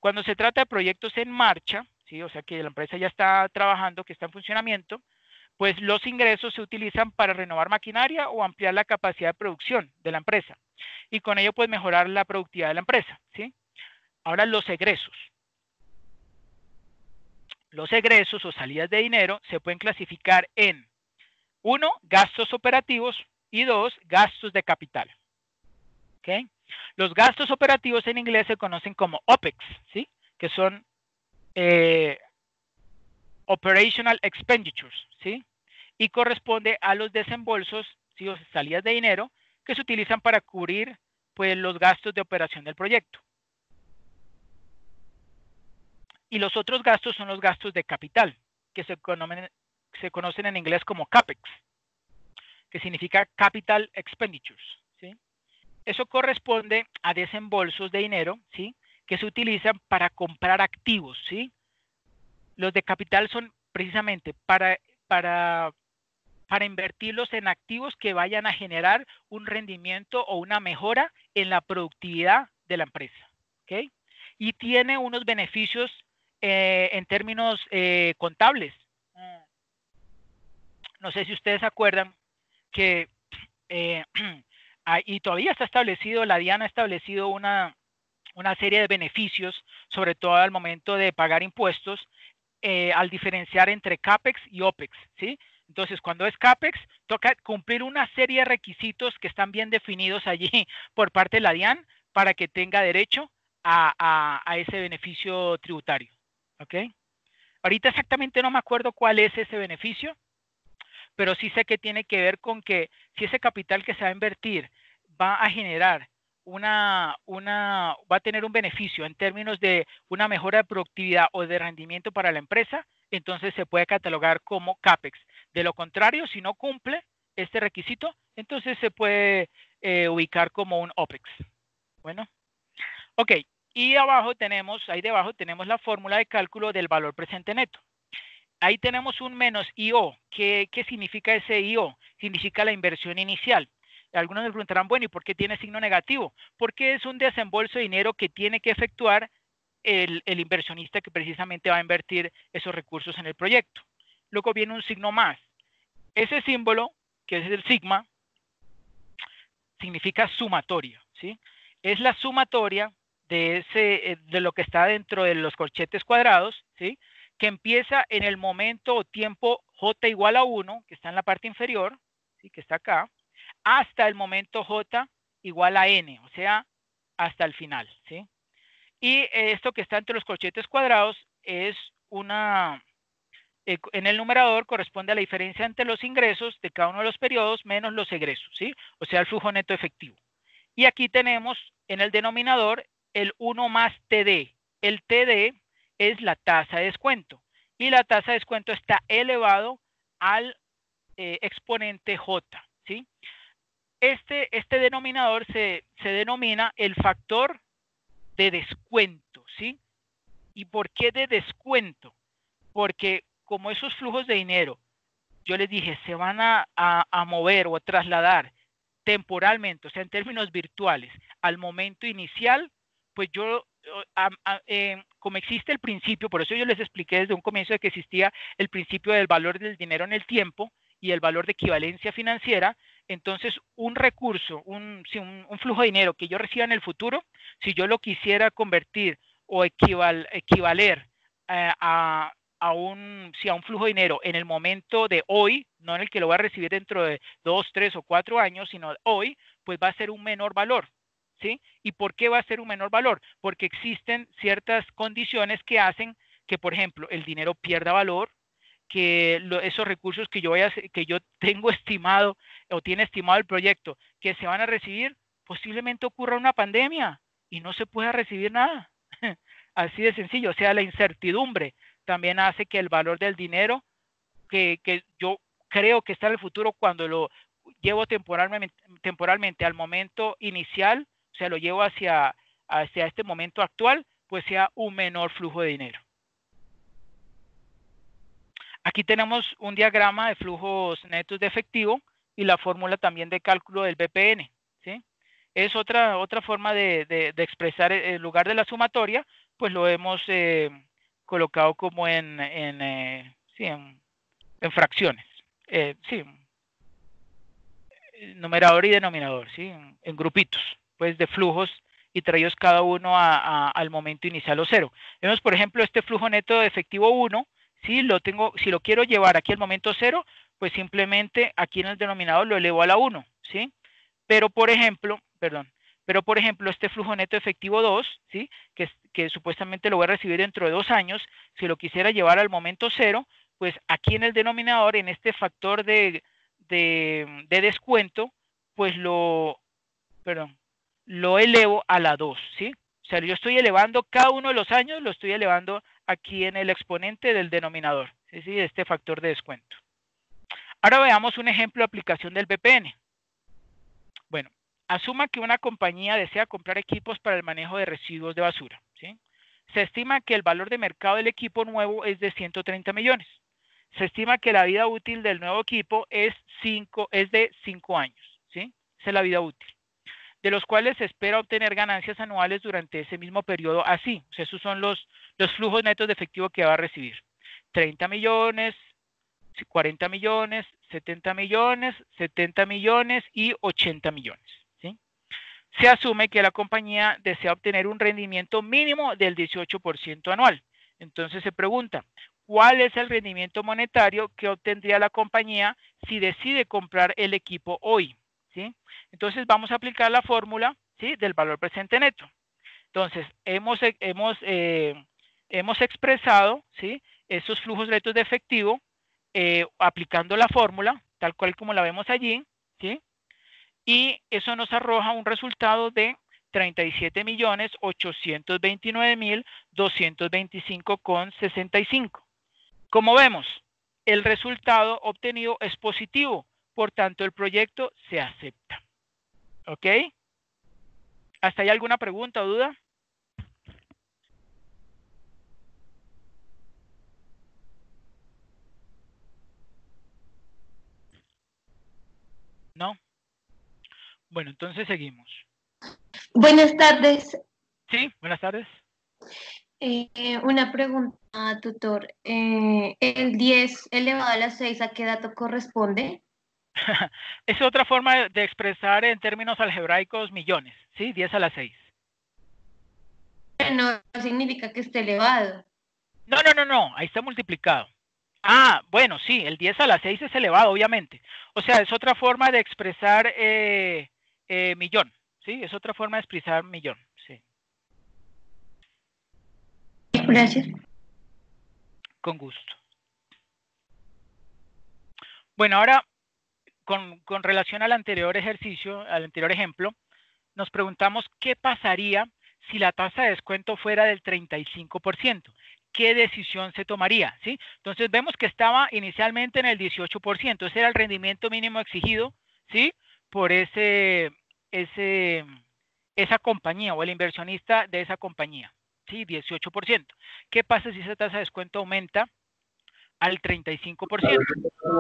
Speaker 1: Cuando se trata de proyectos en marcha, ¿sí? O sea, que la empresa ya está trabajando, que está en funcionamiento, pues los ingresos se utilizan para renovar maquinaria o ampliar la capacidad de producción de la empresa. Y con ello, pues mejorar la productividad de la empresa, ¿sí? Ahora, los egresos. Los egresos o salidas de dinero se pueden clasificar en 1, gastos operativos y 2, gastos de capital. ¿Okay? Los gastos operativos en inglés se conocen como OPEX, ¿sí? Que son Operational Expenditures, ¿sí? Y corresponde a los desembolsos, ¿sí? O salidas de dinero que se utilizan para cubrir pues, los gastos de operación del proyecto. Y los otros gastos son los gastos de capital, que se conocen en inglés como CAPEX, que significa Capital Expenditures, ¿sí? Eso corresponde a desembolsos de dinero, ¿sí? Que se utilizan para comprar activos, ¿sí? Los de capital son precisamente para invertirlos en activos que vayan a generar un rendimiento o una mejora en la productividad de la empresa, ¿ok? Y tiene unos beneficios en términos contables. No sé si ustedes se acuerdan que y todavía está establecido, la DIAN ha establecido una serie de beneficios, sobre todo al momento de pagar impuestos, al diferenciar entre CAPEX y OPEX, ¿sí? Entonces, cuando es CAPEX, toca cumplir una serie de requisitos que están bien definidos allí por parte de la DIAN para que tenga derecho a ese beneficio tributario, ¿ok? Ahorita exactamente no me acuerdo cuál es ese beneficio, pero sí sé que tiene que ver con que si ese capital que se va a invertir va a generar va a tener un beneficio en términos de una mejora de productividad o de rendimiento para la empresa, entonces se puede catalogar como CAPEX. De lo contrario, si no cumple este requisito, entonces se puede ubicar como un OPEX. Bueno, ok. Y ahí debajo tenemos la fórmula de cálculo del valor presente neto. Ahí tenemos un menos IO. ¿Qué significa ese IO? Significa la inversión inicial. Algunos me preguntarán, bueno, ¿y por qué tiene signo negativo? Porque es un desembolso de dinero que tiene que efectuar el inversionista que precisamente va a invertir esos recursos en el proyecto. Luego viene un signo más. Ese símbolo, que es el sigma, significa sumatoria, ¿sí? Es la sumatoria de lo que está dentro de los corchetes cuadrados, ¿sí? Que empieza en el momento o tiempo J igual a 1, que está en la parte inferior, ¿sí? Que está acá, hasta el momento J igual a N, o sea, hasta el final, ¿sí? Y esto que está entre los corchetes cuadrados es en el numerador corresponde a la diferencia entre los ingresos de cada uno de los periodos menos los egresos, ¿sí? O sea, el flujo neto efectivo. Y aquí tenemos en el denominador el 1 más TD. El TD es la tasa de descuento. Y la tasa de descuento está elevado al exponente J, ¿sí? Este denominador se denomina el factor de descuento, ¿sí? ¿Y por qué de descuento? Porque como esos flujos de dinero, yo les dije, se van a mover o a trasladar temporalmente, o sea, en términos virtuales, al momento inicial, pues yo, como existe el principio, por eso yo les expliqué desde un comienzo de que existía el principio del valor del dinero en el tiempo y el valor de equivalencia financiera. Entonces, un recurso, un flujo de dinero que yo reciba en el futuro, si yo lo quisiera convertir o equivaler a un flujo de dinero en el momento de hoy, no en el que lo voy a recibir dentro de 2, 3 o 4 años, sino hoy, pues va a ser un menor valor, ¿sí? ¿Y por qué va a ser un menor valor? Porque existen ciertas condiciones que hacen que, por ejemplo, el dinero pierda valor, que esos recursos que yo tengo estimado o tiene estimado el proyecto que se van a recibir, posiblemente ocurra una pandemia y no se pueda recibir nada. Así de sencillo. O sea, la incertidumbre también hace que el valor del dinero que yo creo que está en el futuro, cuando lo llevo temporalmente al momento inicial, o sea, lo llevo hacia este momento actual, pues sea un menor flujo de dinero. Aquí tenemos un diagrama de flujos netos de efectivo y la fórmula también de cálculo del BPN, ¿sí? Es otra forma de expresar, en lugar de la sumatoria, pues lo hemos colocado como en fracciones, sí, numerador y denominador, ¿sí? En grupitos, pues de flujos y traídos cada uno al momento inicial o cero. Vemos, por ejemplo, este flujo neto de efectivo 1, si lo quiero llevar aquí al momento cero, pues simplemente aquí en el denominador lo elevo a la 1, ¿sí? Pero por ejemplo, este flujo neto efectivo 2, ¿sí? que supuestamente lo voy a recibir dentro de 2 años, si lo quisiera llevar al momento cero, pues aquí en el denominador, en este factor de descuento, pues lo elevo a la 2, ¿sí? O sea, yo estoy elevando cada uno de los años, lo estoy elevando aquí en el exponente del denominador, ¿sí? De este factor de descuento. Ahora veamos un ejemplo de aplicación del BPN. Bueno, asuma que una compañía desea comprar equipos para el manejo de residuos de basura, ¿sí? Se estima que el valor de mercado del equipo nuevo es de 130 millones. Se estima que la vida útil del nuevo equipo es de 5 años, ¿sí? Esa es la vida útil, de los cuales se espera obtener ganancias anuales durante ese mismo periodo así. O sea, esos son los flujos netos de efectivo que va a recibir. 30 millones, 40 millones, 70 millones, 70 millones y 80 millones. ¿Sí? Se asume que la compañía desea obtener un rendimiento mínimo del 18% anual. Entonces se pregunta, ¿cuál es el rendimiento monetario que obtendría la compañía si decide comprar el equipo hoy? ¿Sí? Entonces vamos a aplicar la fórmula, ¿sí? Del valor presente neto. Entonces hemos expresado, ¿sí? Esos flujos netos de efectivo aplicando la fórmula, tal cual como la vemos allí, ¿sí? Y eso nos arroja un resultado de 37.829.225,65. Como vemos, el resultado obtenido es positivo, por tanto el proyecto se acepta. ¿Ok? ¿Hasta ahí alguna pregunta o duda? ¿No? Bueno, entonces seguimos.
Speaker 6: Buenas tardes.
Speaker 1: Sí, buenas tardes.
Speaker 6: Una pregunta, tutor. ¿El 10 elevado a la 6 a qué dato corresponde?
Speaker 1: Es otra forma de expresar en términos algebraicos millones, ¿sí? 10 a la 6.
Speaker 6: Pero no significa que esté elevado.
Speaker 1: No, ahí está multiplicado. Ah, bueno, sí, el 10 a la 6 es elevado, obviamente. O sea, es otra forma de expresar millón, ¿sí? Es otra forma de expresar millón, sí.
Speaker 6: Gracias.
Speaker 1: Con gusto. Bueno, ahora, con relación al anterior ejercicio, al anterior ejemplo, nos preguntamos qué pasaría si la tasa de descuento fuera del 35%. ¿Qué decisión se tomaría? ¿Sí? Entonces vemos que estaba inicialmente en el 18%. Ese era el rendimiento mínimo exigido, ¿sí? Por esa compañía o el inversionista de esa compañía, ¿sí? 18%. ¿Qué pasa si esa tasa de descuento aumenta al 35%?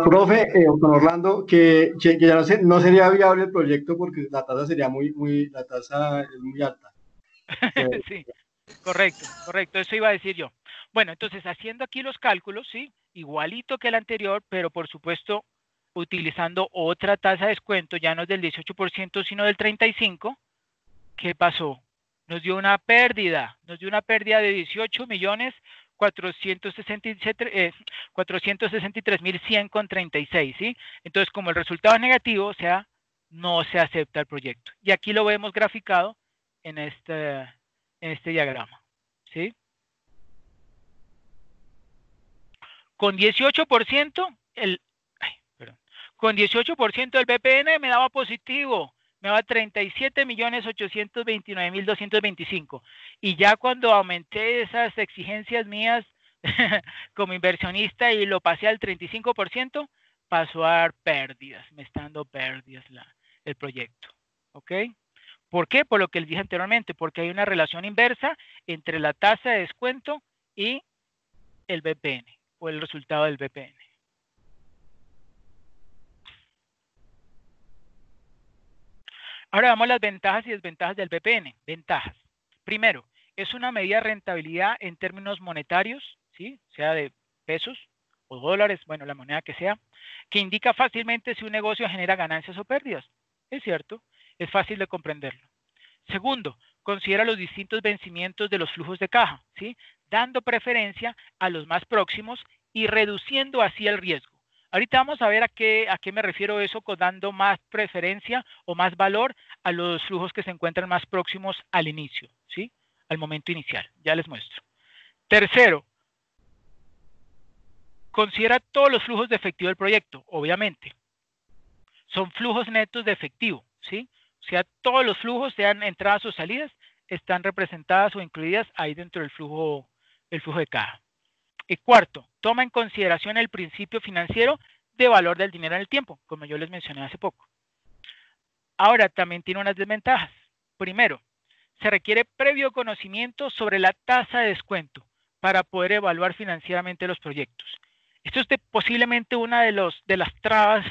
Speaker 7: Profe, con Orlando, que ya no sería viable el proyecto porque la tasa sería la tasa es muy alta.
Speaker 1: Sí, correcto, eso iba a decir yo. Bueno, entonces haciendo aquí los cálculos, sí, igualito que el anterior, pero por supuesto utilizando otra tasa de descuento, ya no es del 18%, sino del 35%, ¿qué pasó? Nos dio una pérdida de 18.463.100,36, ¿sí? Entonces, como el resultado es negativo, o sea, no se acepta el proyecto. Y aquí lo vemos graficado en este diagrama, ¿sí? Con 18%, con 18% del BPN me daba positivo, me daba 37.829.225. Y ya cuando aumenté esas exigencias mías como inversionista y lo pasé al 35%, pasó a dar pérdidas, me está dando pérdidas el proyecto. ¿Ok? ¿Por qué? Por lo que les dije anteriormente, porque hay una relación inversa entre la tasa de descuento y el BPN o el resultado del BPN. Ahora vamos a las ventajas y desventajas del BPN. Ventajas. Primero, es una medida de rentabilidad en términos monetarios, ¿sí? Sea de pesos o dólares, bueno, la moneda que sea, que indica fácilmente si un negocio genera ganancias o pérdidas. Es cierto, es fácil de comprenderlo. Segundo, considera los distintos vencimientos de los flujos de caja, ¿sí? Dando preferencia a los más próximos y reduciendo así el riesgo. Ahorita vamos a ver a qué me refiero eso con dando más preferencia o más valor a los flujos que se encuentran más próximos al inicio, ¿sí? Al momento inicial. Ya les muestro. Tercero, considera todos los flujos de efectivo del proyecto, obviamente. Son flujos netos de efectivo, ¿sí? O sea, todos los flujos, sean entradas o salidas, están representadas o incluidas ahí dentro del flujo de caja. Y cuarto, toma en consideración el principio financiero de valor del dinero en el tiempo, como yo les mencioné hace poco. Ahora, también tiene unas desventajas. Primero, se requiere previo conocimiento sobre la tasa de descuento para poder evaluar financieramente los proyectos. Esto es posiblemente una de las trabas,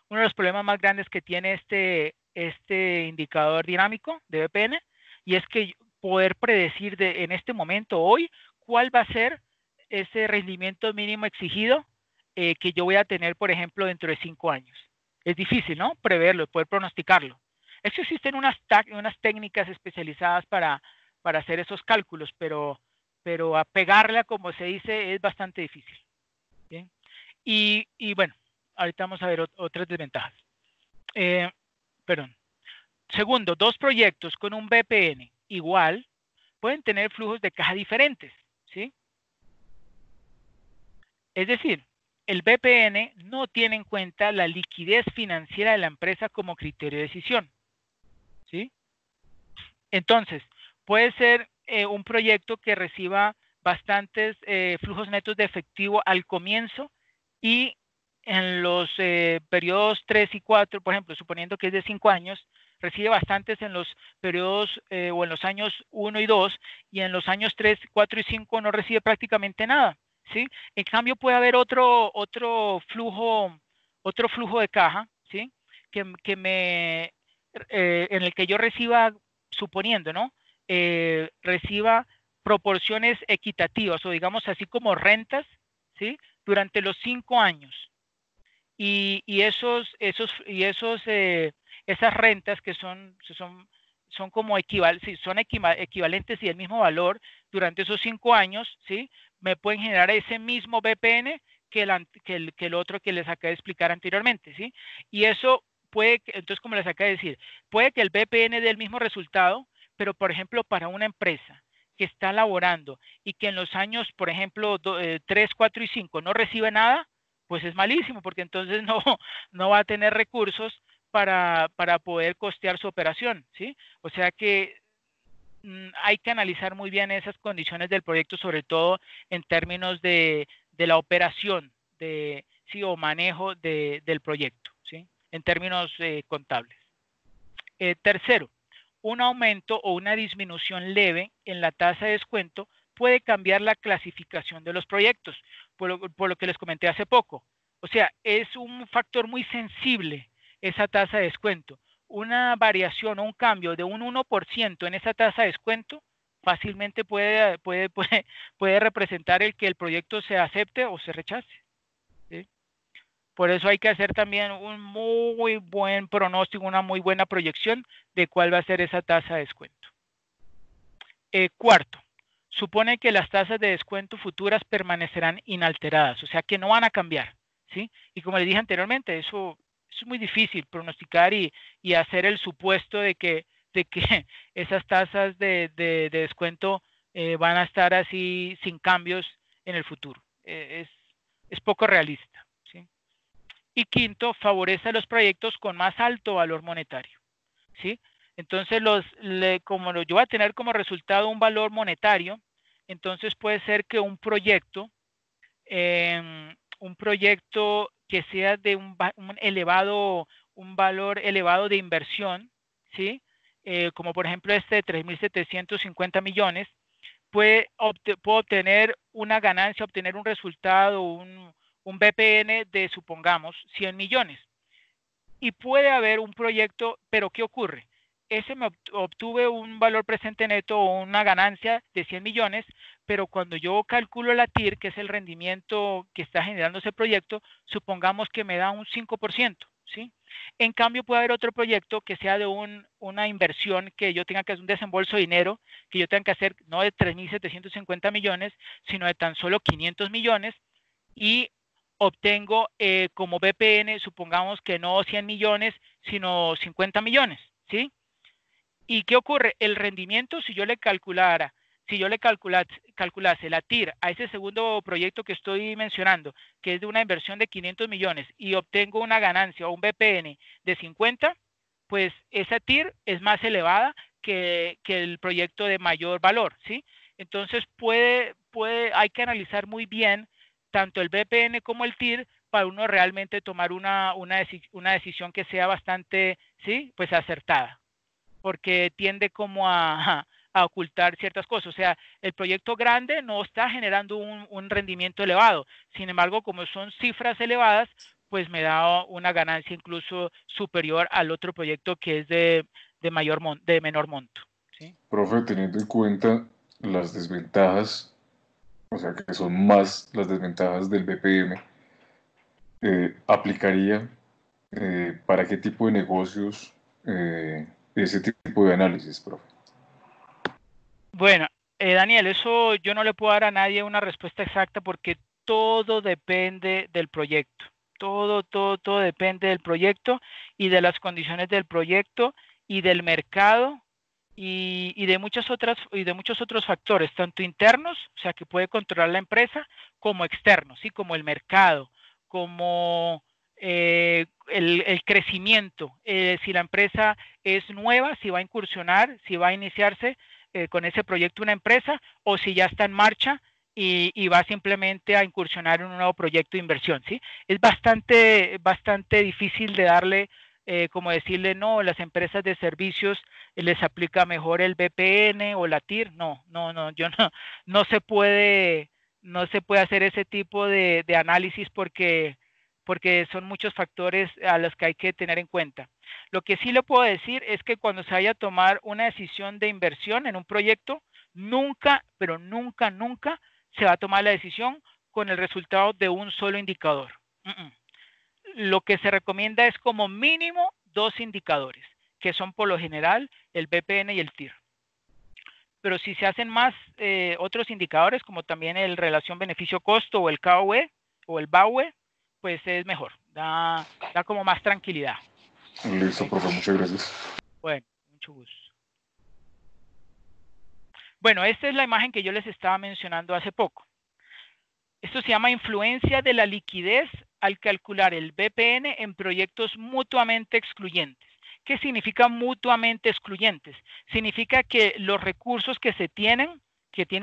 Speaker 1: uno de los problemas más grandes que tiene este indicador dinámico de BPN, y es que poder predecir en este momento, hoy, cuál va a ser ese rendimiento mínimo exigido que yo voy a tener, por ejemplo, dentro de 5 años. Es difícil, ¿no? Preverlo, poder pronosticarlo. Eso existen unas técnicas especializadas para hacer esos cálculos, pero a pegarla, como se dice, es bastante difícil. ¿Bien? Y bueno, ahorita vamos a ver otras desventajas. Segundo, dos proyectos con un BPN igual pueden tener flujos de caja diferentes, ¿sí? Es decir, el BPN no tiene en cuenta la liquidez financiera de la empresa como criterio de decisión, ¿sí? Entonces, puede ser un proyecto que reciba bastantes flujos netos de efectivo al comienzo y en los periodos 3 y 4, por ejemplo, suponiendo que es de 5 años, recibe bastantes en los periodos o en los años 1 y 2, y en los años 3, 4 y 5 no recibe prácticamente nada, ¿sí? En cambio, puede haber otro flujo de caja, ¿sí? En el que yo reciba, suponiendo, ¿no? Reciba proporciones equitativas, o digamos así como rentas, ¿sí? Durante los 5 años. Y esas rentas que son como equivalentes y del mismo valor durante esos 5 años, ¿sí? Me pueden generar ese mismo BPN que el otro que les acabé de explicar anteriormente, ¿sí? Y eso puede, entonces, como les acabé de decir, puede que el BPN dé el mismo resultado, pero, por ejemplo, para una empresa que está laborando y que en los años, por ejemplo, 3, 4 y 5 no recibe nada, pues es malísimo, porque entonces no va a tener recursos para poder costear su operación, ¿sí? O sea que hay que analizar muy bien esas condiciones del proyecto, sobre todo en términos de la operación ¿sí? o manejo del proyecto, ¿sí? En términos contables. Tercero, un aumento o una disminución leve en la tasa de descuento puede cambiar la clasificación de los proyectos, por lo que les comenté hace poco. O sea, es un factor muy sensible esa tasa de descuento, una variación o un cambio de un 1% en esa tasa de descuento fácilmente puede representar el que el proyecto se acepte o se rechace, ¿sí? Por eso hay que hacer también un muy buen pronóstico, una muy buena proyección de cuál va a ser esa tasa de descuento. Cuarto, supone que las tasas de descuento futuras permanecerán inalteradas, o sea que no van a cambiar, ¿sí? Y como les dije anteriormente, eso es muy difícil pronosticar y hacer el supuesto de que esas tasas de descuento van a estar así sin cambios en el futuro. Es poco realista, ¿sí? Y quinto, favorece a los proyectos con más alto valor monetario, ¿sí? Entonces, como yo voy a tener como resultado un valor monetario, entonces puede ser que un proyecto que sea de un valor elevado de inversión, ¿sí? Como por ejemplo este de 3.750 millones, puedo obtener una ganancia, obtener un resultado, un BPN de, supongamos, 100 millones. Y puede haber un proyecto, pero ¿qué ocurre? Ese me obtuve un valor presente neto o una ganancia de 100 millones, pero cuando yo calculo la TIR, que es el rendimiento que está generando ese proyecto, supongamos que me da un 5%, ¿sí? En cambio, puede haber otro proyecto que sea de una inversión que yo tenga que hacer, un desembolso de dinero, que yo tenga que hacer no de 3.750 millones, sino de tan solo 500 millones, y obtengo como BPN, supongamos que no 100 millones, sino 50 millones, ¿sí? ¿Y qué ocurre? El rendimiento, si yo le calculase la TIR a ese segundo proyecto que estoy mencionando, que es de una inversión de 500 millones y obtengo una ganancia o un BPN de 50, pues esa TIR es más elevada que el proyecto de mayor valor, ¿sí? Entonces hay que analizar muy bien tanto el BPN como el TIR para uno realmente tomar una decisión que sea bastante, ¿sí? Pues acertada, porque tiende como a ocultar ciertas cosas. O sea, el proyecto grande no está generando un rendimiento elevado. Sin embargo, como son cifras elevadas, pues me da una ganancia incluso superior al otro proyecto que es de menor monto, ¿sí?
Speaker 2: Profe, teniendo en cuenta las desventajas, o sea que son más las desventajas del BPM, ¿aplicaría para qué tipo de negocios ese tipo de análisis, profe?
Speaker 1: Bueno, Daniel, eso yo no le puedo dar a nadie una respuesta exacta porque todo depende del proyecto. Todo depende del proyecto y de las condiciones del proyecto y del mercado y de muchos otros factores, tanto internos, o sea, que puede controlar la empresa, como externos, ¿sí? Como el mercado, como el crecimiento, si la empresa es nueva, si va a incursionar, si va a iniciarse con ese proyecto una empresa, o si ya está en marcha y va simplemente a incursionar en un nuevo proyecto de inversión, ¿sí? Es bastante difícil de darle, como decirle, no, las empresas de servicios les aplica mejor el BPN o la TIR. No, no se puede hacer ese tipo de análisis porque son muchos factores a los que hay que tener en cuenta. Lo que sí le puedo decir es que cuando se vaya a tomar una decisión de inversión en un proyecto, nunca, pero nunca se va a tomar la decisión con el resultado de un solo indicador. Lo que se recomienda es como mínimo 2 indicadores, que son por lo general el BPN y el TIR. Pero si se hacen más otros indicadores, como también el relación beneficio-costo o el KOE o el BAUE, pues es mejor, da como más tranquilidad.
Speaker 2: Listo, profe, muchas gracias.
Speaker 1: Bueno, mucho gusto. Bueno, esta es la imagen que yo les estaba mencionando hace poco. Esto se llama influencia de la liquidez al calcular el BPN en proyectos mutuamente excluyentes. ¿Qué significa mutuamente excluyentes? Significa que los recursos que tiene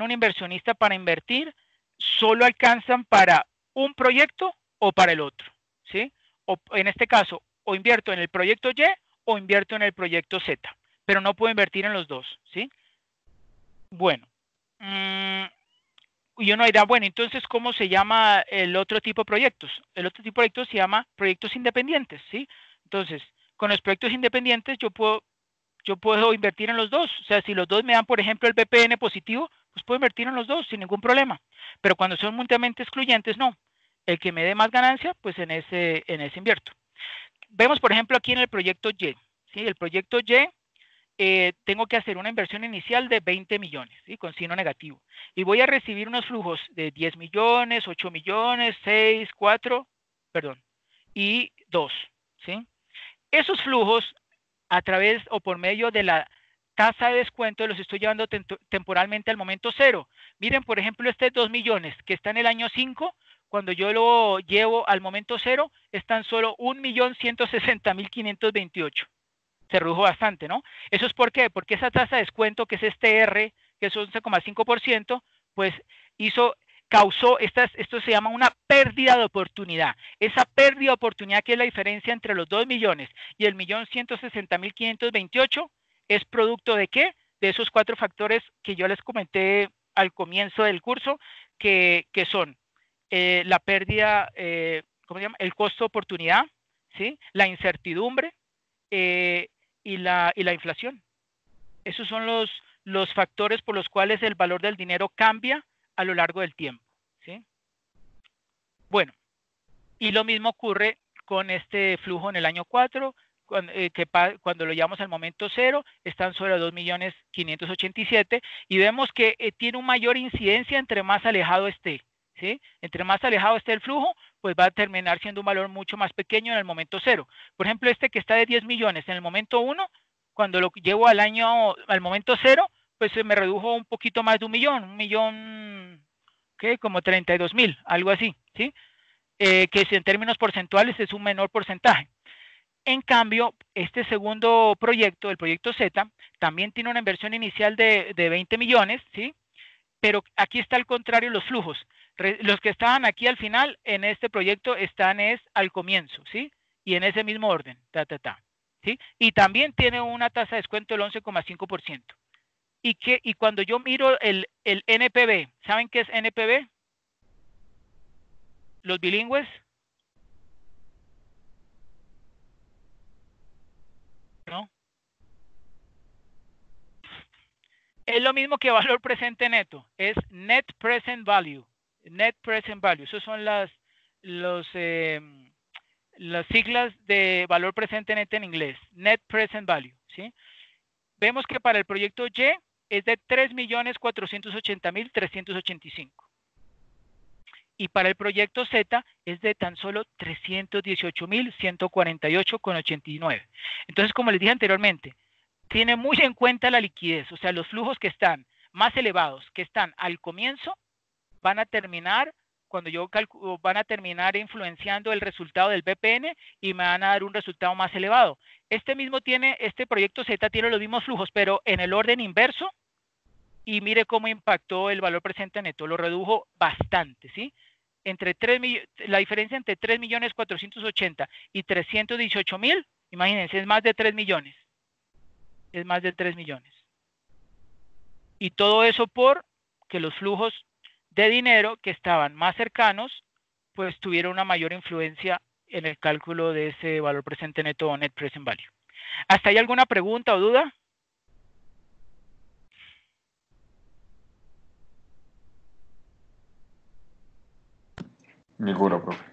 Speaker 1: un inversionista para invertir, solo alcanzan para un proyecto o para el otro, ¿sí? O en este caso, o invierto en el proyecto Y o invierto en el proyecto Z, pero no puedo invertir en los dos, ¿sí? Bueno, y uno dirá, bueno, entonces, ¿cómo se llama el otro tipo de proyectos? El otro tipo de proyectos se llama proyectos independientes, ¿sí? Entonces, con los proyectos independientes yo puedo invertir en los dos. O sea, si los dos me dan, por ejemplo, el BPN positivo, pues puedo invertir en los dos sin ningún problema. Pero cuando son mutuamente excluyentes, no. El que me dé más ganancia, pues en ese invierto. Vemos, por ejemplo, aquí en el proyecto Y. ¿Sí? El proyecto Y, tengo que hacer una inversión inicial de 20 millones, ¿sí? Con signo negativo. Y voy a recibir unos flujos de 10 millones, 8 millones, 6, 4, perdón, y 2. ¿Sí? Esos flujos, a través o por medio de la tasa de descuento, los estoy llevando temporalmente al momento cero. Miren, por ejemplo, este 2 millones que está en el año 5, cuando yo lo llevo al momento cero, es tan solo 1.160.528. Se redujo bastante, ¿no? ¿Eso es por qué? Porque esa tasa de descuento, que es este R, que es 11,5%, pues causó, esto se llama una pérdida de oportunidad. Esa pérdida de oportunidad, que es la diferencia entre los 2 millones y el 1.160.528, ¿es producto de qué? De esos 4 factores que yo les comenté al comienzo del curso, que son la pérdida, ¿cómo se llama? El costo de oportunidad, ¿sí? La incertidumbre y la inflación. Esos son los factores por los cuales el valor del dinero cambia a lo largo del tiempo, ¿sí? Bueno, y lo mismo ocurre con este flujo en el año 4, cuando lo llevamos al momento cero, están sobre 2.587.000, y vemos que tiene una mayor incidencia entre más alejado esté, ¿sí? Entre más alejado esté el flujo, pues va a terminar siendo un valor mucho más pequeño en el momento cero. Por ejemplo, este que está de 10 millones en el momento 1, cuando lo llevo al momento cero, pues se me redujo un poquito más de 1.000.000, ¿qué? Como 32.000, algo así, ¿sí? Que si en términos porcentuales es un menor porcentaje. En cambio, este segundo proyecto, el proyecto Z, también tiene una inversión inicial de 20 millones, ¿sí? Pero aquí está al contrario los flujos. Los que estaban aquí al final en este proyecto están al comienzo, ¿sí? Y en ese mismo orden, ¿sí? Y también tiene una tasa de descuento del 11,5%. Y cuando yo miro el NPV, ¿saben qué es NPV? Los bilingües. ¿No? Es lo mismo que valor presente neto, es Net Present Value. Net Present Value, esas son las siglas de valor presente neto en inglés, Net Present Value, ¿sí? Vemos que para el proyecto Y es de 3.480.385. Y para el proyecto Z es de tan solo 318.148,89. Entonces, como les dije anteriormente, tiene muy en cuenta la liquidez, o sea, los flujos que están más elevados, que están al comienzo, van a terminar, cuando yo calculo, van a terminar influenciando el resultado del BPN y me van a dar un resultado más elevado. Este proyecto Z tiene los mismos flujos, pero en el orden inverso, y mire cómo impactó el valor presente neto, lo redujo bastante, ¿sí? La diferencia entre 3.480.000 y 318.000, imagínense, es más de 3 millones. Es más de 3 millones. Y todo eso porque los flujos de dinero que estaban más cercanos, pues tuvieron una mayor influencia en el cálculo de ese valor presente neto o net present value. ¿Hasta ahí alguna pregunta o duda?
Speaker 2: Ninguna, profe.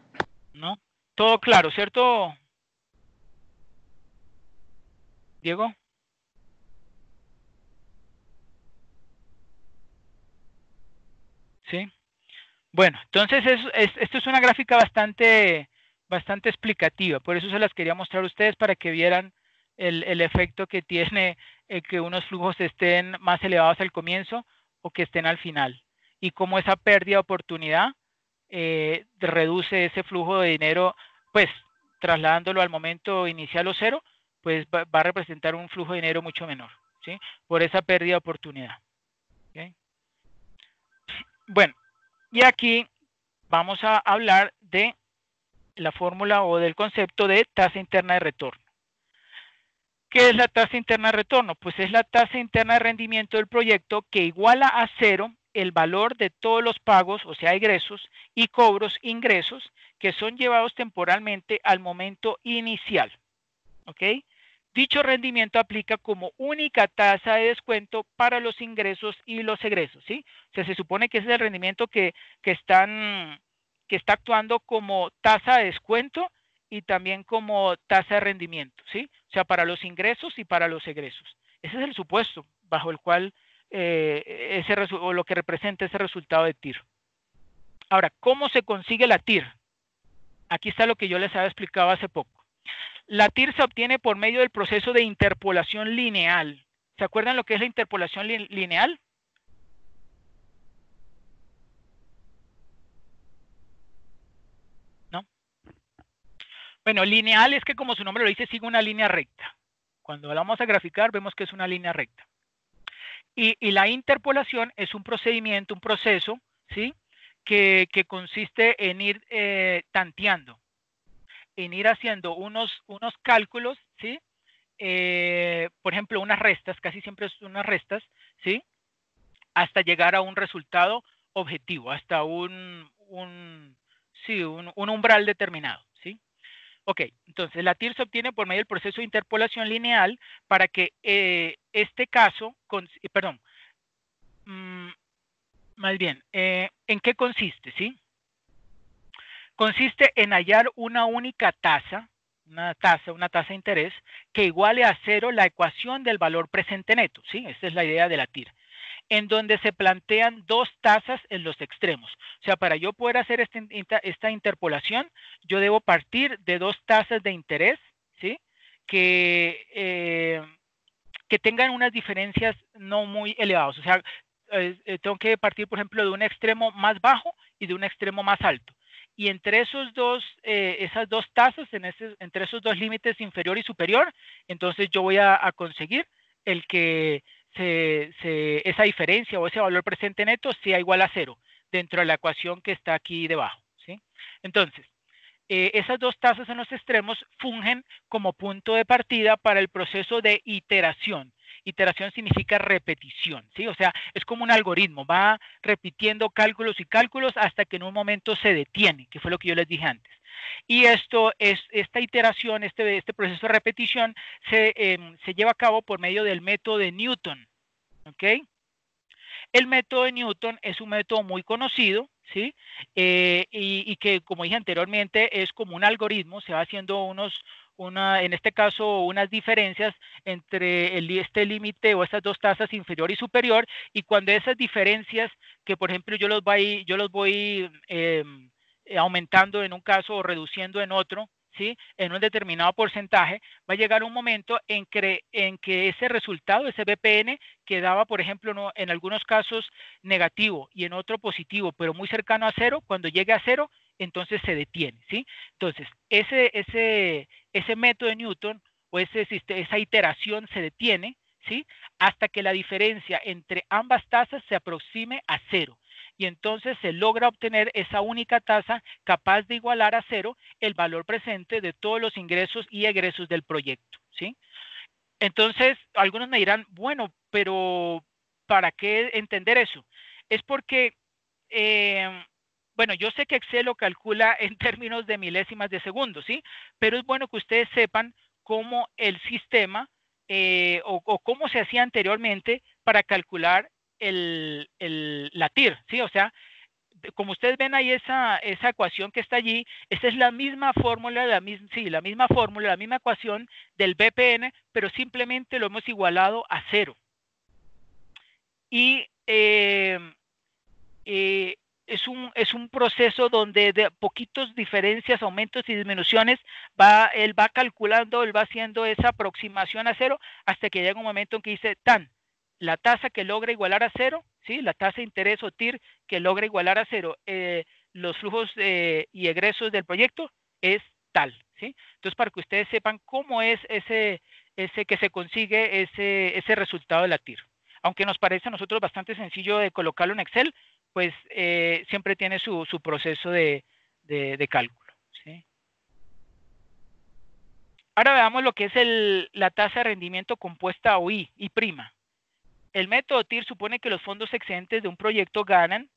Speaker 1: ¿No? Todo claro, ¿cierto, Diego? Sí. Bueno, entonces esto es una gráfica bastante explicativa, por eso se las quería mostrar a ustedes para que vieran el efecto que tiene que unos flujos estén más elevados al comienzo o que estén al final, y cómo esa pérdida de oportunidad reduce ese flujo de dinero, pues trasladándolo al momento inicial o cero, pues va a representar un flujo de dinero mucho menor, ¿sí? Por esa pérdida de oportunidad. ¿Okay? Bueno, y aquí vamos a hablar de la fórmula o del concepto de tasa interna de retorno. ¿Qué es la tasa interna de retorno? Pues es la tasa interna de rendimiento del proyecto que iguala a cero el valor de todos los pagos, o sea, egresos y cobros ingresos que son llevados temporalmente al momento inicial. ¿ok? Dicho rendimiento aplica como única tasa de descuento para los ingresos y los egresos, ¿sí? O sea, se supone que ese es el rendimiento que está actuando como tasa de descuento y también como tasa de rendimiento, ¿sí? O sea, para los ingresos y para los egresos. Ese es el supuesto bajo el cual o lo que representa ese resultado de TIR. Ahora, ¿cómo se consigue la TIR? Aquí está lo que yo les había explicado hace poco. La TIR se obtiene por medio del proceso de interpolación lineal. ¿Se acuerdan lo que es la interpolación lineal? ¿No? Bueno, lineal es que, como su nombre lo dice, sigue una línea recta. Cuando la vamos a graficar, vemos que es una línea recta. Y la interpolación es un procedimiento, un proceso, ¿sí? Que consiste en ir tanteando, en ir haciendo unos cálculos, ¿sí? Por ejemplo, unas restas, casi siempre son unas restas, ¿sí? Hasta llegar a un resultado objetivo, hasta un umbral determinado, ¿sí? Ok, entonces la TIR se obtiene por medio del proceso de interpolación lineal para que este caso, más bien, ¿en qué consiste, sí? Consiste en hallar una única tasa, una tasa de interés, que iguale a cero la ecuación del valor presente neto, ¿sí? Esa es la idea de la TIR, en donde se plantean dos tasas en los extremos. O sea, para yo poder hacer esta interpolación, yo debo partir de dos tasas de interés, ¿sí? Que tengan unas diferencias no muy elevadas. O sea, tengo que partir, por ejemplo, de un extremo más bajo y de un extremo más alto. Y entre esas dos tasas, entre esos dos límites inferior y superior, entonces yo voy a conseguir el que esa diferencia o ese valor presente neto sea igual a cero dentro de la ecuación que está aquí debajo, ¿sí? Entonces, esas dos tasas en los extremos fungen como punto de partida para el proceso de iteración. Iteración significa repetición, ¿sí? O sea, es como un algoritmo, va repitiendo cálculos y cálculos hasta que en un momento se detiene, que fue lo que yo les dije antes. Y esta iteración, este proceso de repetición se lleva a cabo por medio del método de Newton, ¿ok? El método de Newton es un método muy conocido, ¿sí? Y que, como dije anteriormente, es como un algoritmo, se va haciendo en este caso, unas diferencias entre este límite o estas dos tasas inferior y superior, y cuando esas diferencias, que por ejemplo yo los voy aumentando en un caso o reduciendo en otro, ¿sí? En un determinado porcentaje, va a llegar un momento en que ese resultado, ese BPN, quedaba, por ejemplo, en algunos casos negativo y en otro positivo, pero muy cercano a cero, cuando llegue a cero, entonces se detiene, ¿sí? Entonces, ese método de Newton o esa iteración se detiene, ¿sí? Hasta que la diferencia entre ambas tasas se aproxime a cero. Y entonces se logra obtener esa única tasa capaz de igualar a cero el valor presente de todos los ingresos y egresos del proyecto, ¿sí? Entonces, algunos me dirán, bueno, pero ¿para qué entender eso? Es porque, bueno, yo sé que Excel lo calcula en términos de milésimas de segundo, ¿sí? Pero es bueno que ustedes sepan cómo el sistema o cómo se hacía anteriormente para calcular la TIR, ¿sí? O sea, como ustedes ven ahí esa ecuación que está allí, esta es la misma fórmula, la misma ecuación del BPN, pero simplemente lo hemos igualado a cero. Y es un proceso donde de poquitos diferencias, aumentos y disminuciones, él va calculando, él va haciendo esa aproximación a cero hasta que llega un momento en que dice, la tasa que logra igualar a cero, ¿sí? La tasa de interés o TIR que logra igualar a cero los flujos y egresos del proyecto es tal, ¿sí? Entonces, para que ustedes sepan cómo es ese que se consigue ese resultado de la TIR. Aunque nos parece a nosotros bastante sencillo de colocarlo en Excel, pues siempre tiene su proceso de cálculo, ¿sí? Ahora veamos lo que es la tasa de rendimiento compuesta o I prima. El método TIR supone que los fondos excedentes de un proyecto ganan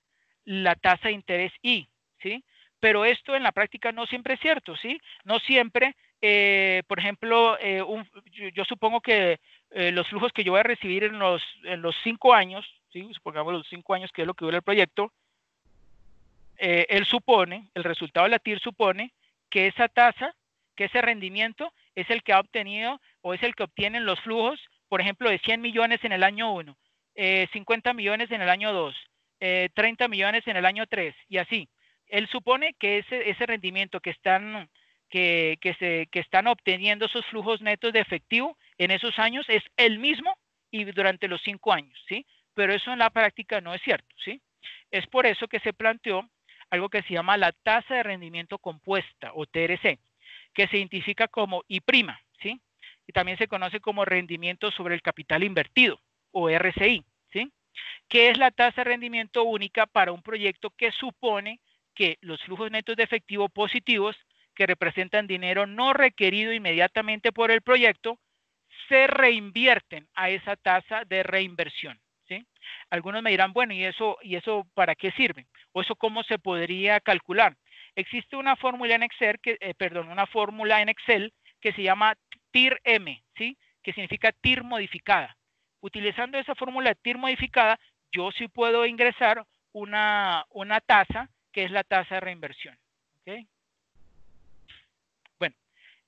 Speaker 1: la tasa de interés I, ¿sí? Pero esto en la práctica no siempre es cierto, ¿sí? No siempre por ejemplo, yo supongo que los flujos que yo voy a recibir en los 5 años, ¿sí? Supongamos los 5 años que es lo que dura el proyecto, él supone, el resultado de la TIR supone que esa tasa, que ese rendimiento es el que ha obtenido o es el que obtienen los flujos, por ejemplo, de 100 millones en el año 1, 50 millones en el año 2, 30 millones en el año 3 y así. Él supone que ese rendimiento que están obteniendo esos flujos netos de efectivo en esos años es el mismo y durante los 5 años, ¿sí? Pero eso en la práctica no es cierto, ¿sí? Es por eso que se planteó algo que se llama la tasa de rendimiento compuesta o TRC, que se identifica como I', ¿sí? Y también se conoce como rendimiento sobre el capital invertido o RCI, ¿sí? Que es la tasa de rendimiento única para un proyecto que supone que los flujos netos de efectivo positivos que representan dinero no requerido inmediatamente por el proyecto se reinvierten a esa tasa de reinversión, ¿sí? Algunos me dirán, bueno, ¿y eso para qué sirve? ¿O eso cómo se podría calcular? Existe una fórmula en Excel, que se llama TIR-M, ¿sí? Que significa TIR modificada. Utilizando esa fórmula TIR modificada, yo sí puedo ingresar una tasa, que es la tasa de reinversión, ¿ok? Bueno,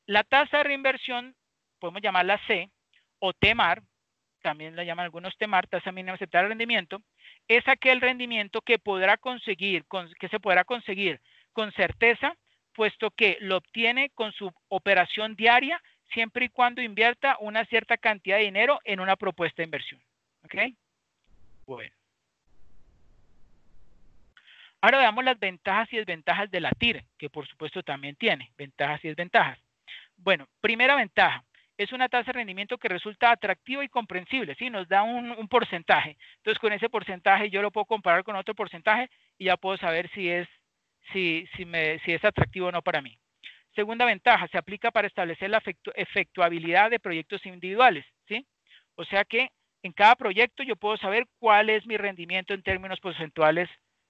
Speaker 1: la tasa de reinversión, podemos llamarla C, o TEMAR, también la llaman algunos TEMAR, tasa mínima aceptada de rendimiento, es aquel rendimiento que se podrá conseguir con certeza, puesto que lo obtiene con su operación diaria, siempre y cuando invierta una cierta cantidad de dinero en una propuesta de inversión. ¿Ok? Bueno. Ahora veamos las ventajas y desventajas de la TIR, que por supuesto también tiene ventajas y desventajas. Bueno, primera ventaja, es una tasa de rendimiento que resulta atractiva y comprensible, ¿sí? Nos da un porcentaje. Entonces, con ese porcentaje yo lo puedo comparar con otro porcentaje y ya puedo saber si es atractivo o no para mí. Segunda ventaja, se aplica para establecer la efectuabilidad de proyectos individuales, ¿sí? O sea que en cada proyecto yo puedo saber cuál es mi rendimiento en términos porcentuales,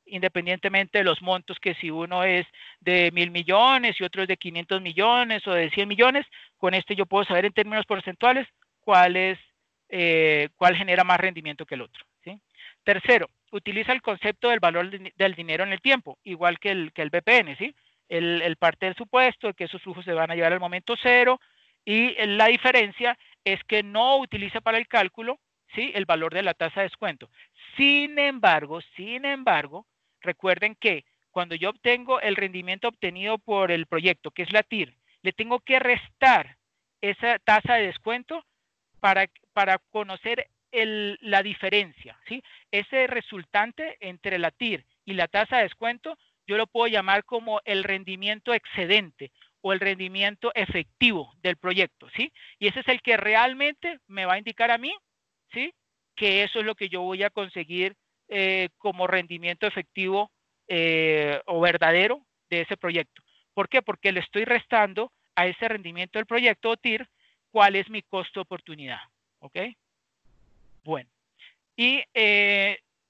Speaker 1: independientemente de los montos, que si uno es de 1.000 millones y otro es de 500 millones o de 100 millones, con este yo puedo saber en términos porcentuales cuál genera más rendimiento que el otro, ¿sí? Tercero, utiliza el concepto del valor del dinero en el tiempo, igual que el BPN, ¿sí? El parte del supuesto de que esos flujos se van a llevar al momento cero, y la diferencia es que no utiliza para el cálculo, ¿sí?, el valor de la tasa de descuento. Sin embargo, recuerden que cuando yo obtengo el rendimiento obtenido por el proyecto, que es la TIR, le tengo que restar esa tasa de descuento para conocer la diferencia, ¿sí? Ese resultante entre la TIR y la tasa de descuento, yo lo puedo llamar como el rendimiento excedente o el rendimiento efectivo del proyecto, ¿sí? Y ese es el que realmente me va a indicar a mí, ¿sí?, que eso es lo que yo voy a conseguir como rendimiento efectivo o verdadero de ese proyecto. ¿Por qué? Porque le estoy restando a ese rendimiento del proyecto o TIR cuál es mi costo de oportunidad. ¿Ok? Bueno. Y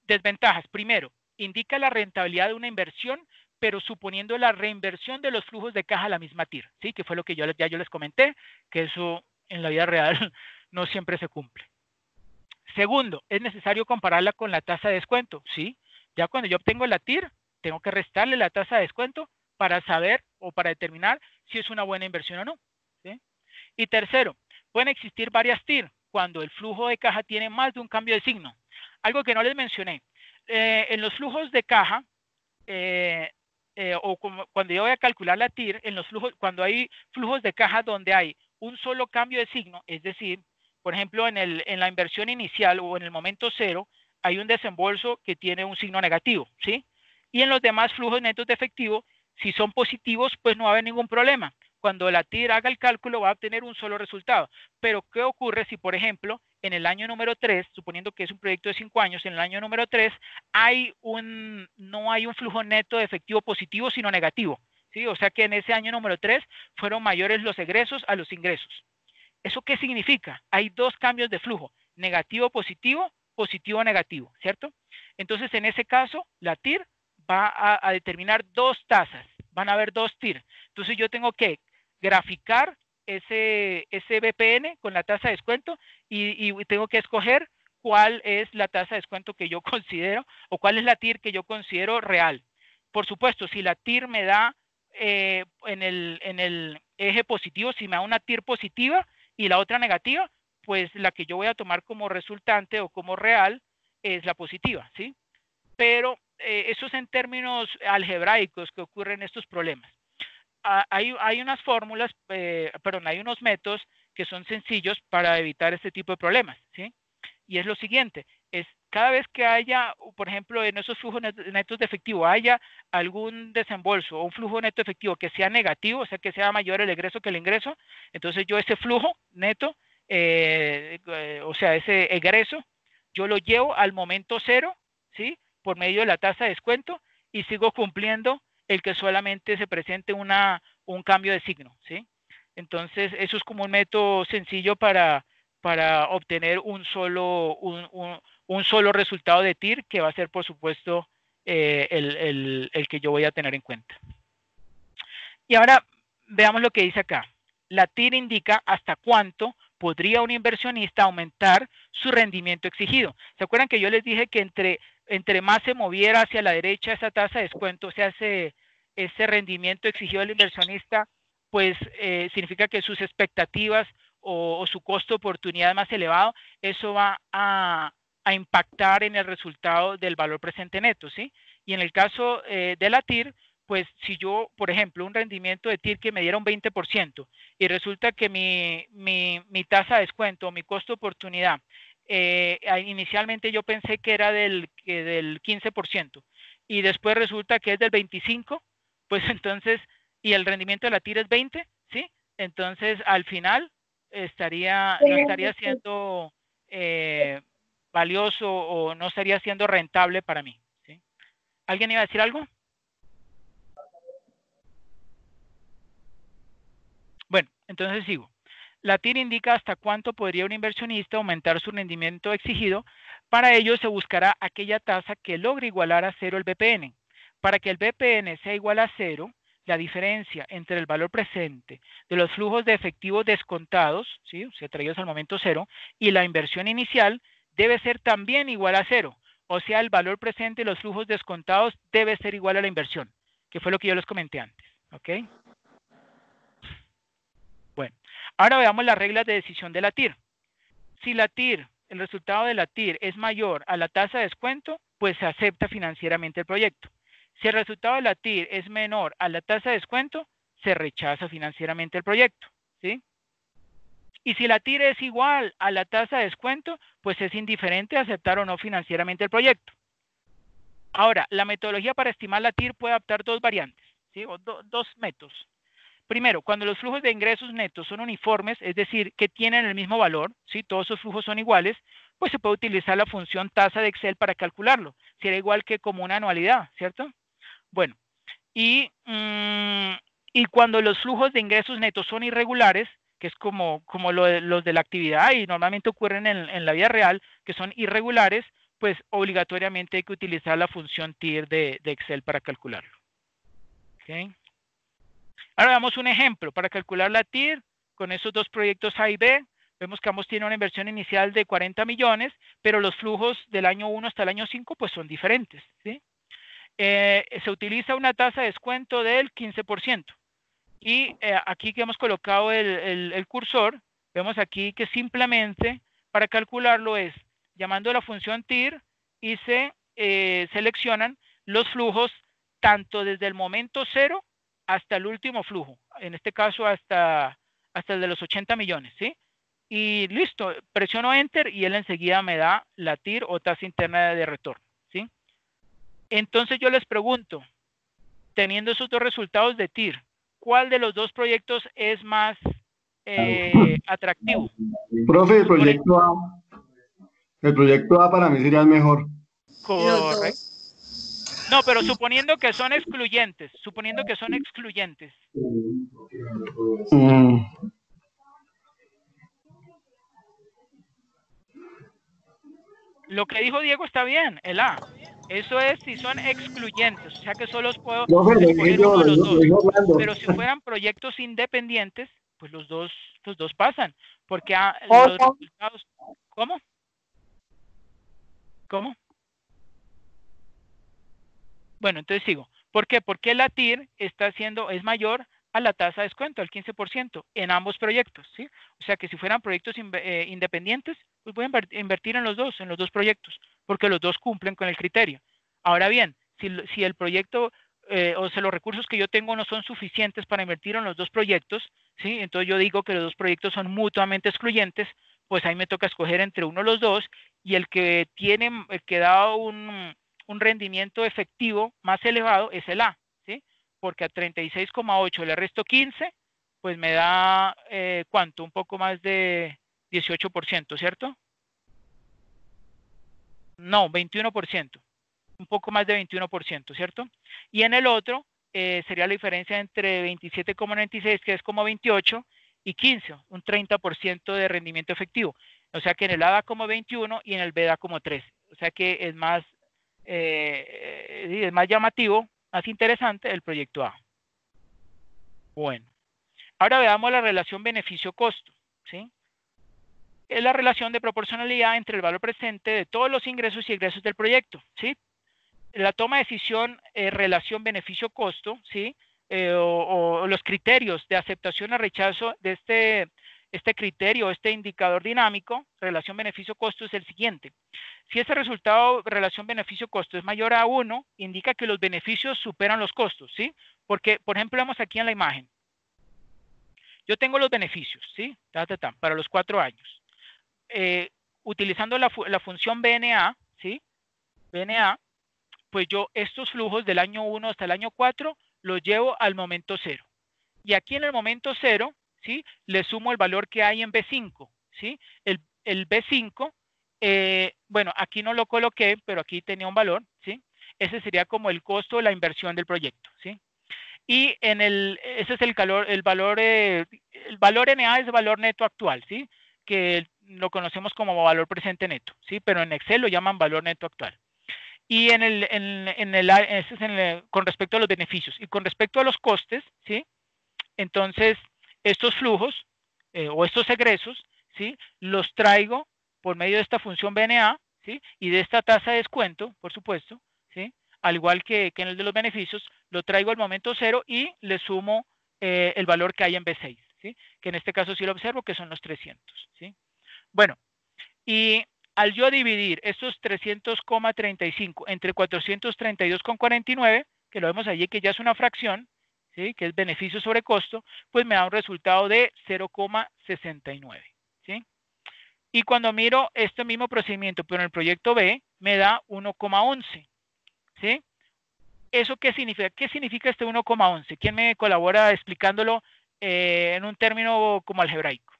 Speaker 1: desventajas. Primero, indica la rentabilidad de una inversión, pero suponiendo la reinversión de los flujos de caja a la misma TIR, ¿sí? Que fue lo que yo les comenté, que eso en la vida real no siempre se cumple. Segundo, es necesario compararla con la tasa de descuento, ¿sí? Ya cuando yo obtengo la TIR, tengo que restarle la tasa de descuento para saber o para determinar si es una buena inversión o no, ¿sí? Y tercero, pueden existir varias TIR cuando el flujo de caja tiene más de un cambio de signo. Algo que no les mencioné, en los flujos de caja, cuando yo voy a calcular la TIR, cuando hay flujos de caja donde hay un solo cambio de signo, es decir, por ejemplo, en la inversión inicial o en el momento cero, hay un desembolso que tiene un signo negativo, ¿sí? Y en los demás flujos netos de efectivo, si son positivos, pues no va a haber ningún problema. Cuando la TIR haga el cálculo, va a obtener un solo resultado. Pero, ¿qué ocurre si, por ejemplo, en el año número 3, suponiendo que es un proyecto de 5 años, en el año número 3 no hay un flujo neto de efectivo positivo, sino negativo, ¿sí? O sea que en ese año número 3 fueron mayores los egresos a los ingresos. ¿Eso qué significa? Hay dos cambios de flujo, negativo, positivo, positivo, negativo, ¿cierto? Entonces, en ese caso, la TIR va a determinar dos tasas, van a haber dos TIR. Entonces, yo tengo que graficar ese BPN con la tasa de descuento y tengo que escoger cuál es la tasa de descuento que yo considero o cuál es la TIR que yo considero real. Por supuesto, si la TIR me da en el eje positivo, si me da una TIR positiva y la otra negativa, pues la que yo voy a tomar como resultante o como real es la positiva, ¿sí? Pero eso es en términos algebraicos que ocurren estos problemas. Hay unas fórmulas, hay unos métodos que son sencillos para evitar este tipo de problemas, ¿sí? Y es lo siguiente, es cada vez que haya, por ejemplo, en esos flujos netos de efectivo, haya algún desembolso o un flujo neto efectivo que sea negativo, o sea, que sea mayor el egreso que el ingreso, entonces yo ese flujo neto, o sea, ese egreso, yo lo llevo al momento cero, ¿sí? Por medio de la tasa de descuento y sigo cumpliendo el que solamente se presente un cambio de signo, ¿sí? Entonces, eso es como un método sencillo para obtener un solo resultado de TIR, que va a ser, por supuesto, el que yo voy a tener en cuenta. Y ahora, veamos lo que dice acá. La TIR indica hasta cuánto podría un inversionista aumentar su rendimiento exigido. ¿Se acuerdan que yo les dije que entre más se moviera hacia la derecha esa tasa de descuento, o sea, ese rendimiento exigido del inversionista, pues significa que sus expectativas o su costo de oportunidad más elevado, eso va a impactar en el resultado del valor presente neto, ¿sí? Y en el caso de la TIR, pues si yo, por ejemplo, un rendimiento de TIR que me diera un 20% y resulta que mi tasa de descuento, mi costo de oportunidad, inicialmente yo pensé que era del 15% y después resulta que es del 25%, pues entonces, y el rendimiento de la TIR es 20%, ¿sí? Entonces, al final, no estaría siendo valioso o no estaría siendo rentable para mí, ¿sí? ¿Alguien iba a decir algo? Bueno, entonces sigo. La TIR indica hasta cuánto podría un inversionista aumentar su rendimiento exigido. Para ello se buscará aquella tasa que logre igualar a cero el BPN. Para que el BPN sea igual a cero, la diferencia entre el valor presente de los flujos de efectivo descontados, ¿sí? O sea, traídos al momento cero, y la inversión inicial debe ser también igual a cero. O sea, el valor presente de los flujos descontados debe ser igual a la inversión, que fue lo que yo les comenté antes, ¿ok? Bueno, ahora veamos las reglas de decisión de la TIR. Si la TIR, el resultado de la TIR es mayor a la tasa de descuento, pues se acepta financieramente el proyecto. Si el resultado de la TIR es menor a la tasa de descuento, se rechaza financieramente el proyecto, ¿sí? Y si la TIR es igual a la tasa de descuento, pues es indiferente aceptar o no financieramente el proyecto. Ahora, la metodología para estimar la TIR puede adaptar dos variantes, ¿sí? O dos métodos. Primero, cuando los flujos de ingresos netos son uniformes, es decir, que tienen el mismo valor, ¿sí? Todos esos flujos son iguales, pues se puede utilizar la función tasa de Excel para calcularlo. Será igual que como una anualidad, ¿cierto? Bueno, y cuando los flujos de ingresos netos son irregulares, que es como los de la actividad y normalmente ocurren en la vida real, que son irregulares, pues obligatoriamente hay que utilizar la función TIR de Excel para calcularlo. ¿Okay? Ahora veamos un ejemplo para calcular la TIR con esos dos proyectos A y B. Vemos que ambos tienen una inversión inicial de 40 millones, pero los flujos del año 1 hasta el año 5 pues son diferentes, ¿sí? Se utiliza una tasa de descuento del 15%. Y aquí que hemos colocado el cursor, vemos aquí que simplemente para calcularlo es llamando a la función TIR y se seleccionan los flujos tanto desde el momento cero hasta el último flujo, en este caso hasta el de los 80 millones, ¿sí? Y listo, presiono Enter y él enseguida me da la TIR o tasa interna de retorno, ¿sí? Entonces yo les pregunto, teniendo esos dos resultados de TIR, ¿cuál de los dos proyectos es más atractivo?
Speaker 7: Profe, el proyecto A para mí sería el mejor.
Speaker 1: Correcto. No, pero suponiendo que son excluyentes, Lo que dijo Diego está bien, el A. Eso es si son excluyentes, o sea que solo puedo escoger uno de los dos. Pero si fueran proyectos independientes, pues los dos pasan, porque
Speaker 5: O
Speaker 1: los
Speaker 5: sea,
Speaker 1: resultados, ¿cómo? ¿Cómo? Bueno, entonces sigo. ¿Por qué? Porque la TIR es mayor a la tasa de descuento, al 15%, en ambos proyectos, ¿sí? O sea que si fueran proyectos independientes, pues voy a invertir en los dos proyectos, porque los dos cumplen con el criterio. Ahora bien, si el proyecto, o sea, los recursos que yo tengo no son suficientes para invertir en los dos proyectos, ¿sí? Entonces yo digo que los dos proyectos son mutuamente excluyentes, pues ahí me toca escoger entre uno de los dos, y el que da un rendimiento efectivo más elevado es el A, ¿sí? Porque a 36,8 le resto 15, pues me da, ¿cuánto? Un poco más de 18%, ¿cierto? No, 21%, un poco más de 21%, ¿cierto? Y en el otro sería la diferencia entre 27,96, que es como 28, y 15, un 30% de rendimiento efectivo. O sea que en el A da como 21 y en el B da como 13. O sea que es más llamativo, más interesante el proyecto A. Bueno, ahora veamos la relación beneficio-costo, ¿sí? Es la relación de proporcionalidad entre el valor presente de todos los ingresos y egresos del proyecto, ¿sí? La toma de decisión, relación beneficio-costo, ¿sí? O los criterios de aceptación o rechazo de este criterio, este indicador dinámico, relación beneficio-costo, es el siguiente. Si ese resultado, relación beneficio-costo, es mayor a 1, indica que los beneficios superan los costos, ¿sí? Porque, por ejemplo, vemos aquí en la imagen. Yo tengo los beneficios, ¿sí? Para los 4 años. Utilizando la función BNA, ¿sí? BNA, pues yo estos flujos del año 1 hasta el año 4 los llevo al momento 0. Y aquí en el momento 0, ¿sí? Le sumo el valor que hay en B5, ¿sí? El B5, bueno, aquí no lo coloqué, pero aquí tenía un valor, ¿sí? Ese sería como el costo de la inversión del proyecto, ¿sí? Y ese es el valor NA es el valor neto actual, ¿sí? Que lo conocemos como valor presente neto, ¿sí? Pero en Excel lo llaman valor neto actual. Y con respecto a los beneficios y con respecto a los costes, ¿sí? Entonces, estos flujos o estos egresos, ¿sí? Los traigo por medio de esta función BNA, ¿sí? Y de esta tasa de descuento, por supuesto, ¿sí? Al igual que en el de los beneficios, lo traigo al momento 0 y le sumo el valor que hay en B6, ¿sí? Que en este caso sí lo observo, que son los 300, ¿sí? Bueno, y al yo dividir estos 300,35 entre 432,49, que lo vemos allí que ya es una fracción, ¿sí? Que es beneficio sobre costo, pues me da un resultado de 0,69, ¿sí? Y cuando miro este mismo procedimiento, pero en el proyecto B, me da 1,11, ¿sí? ¿Eso qué significa? ¿Qué significa este 1,11? ¿Quién me colabora explicándolo en un término como algebraico?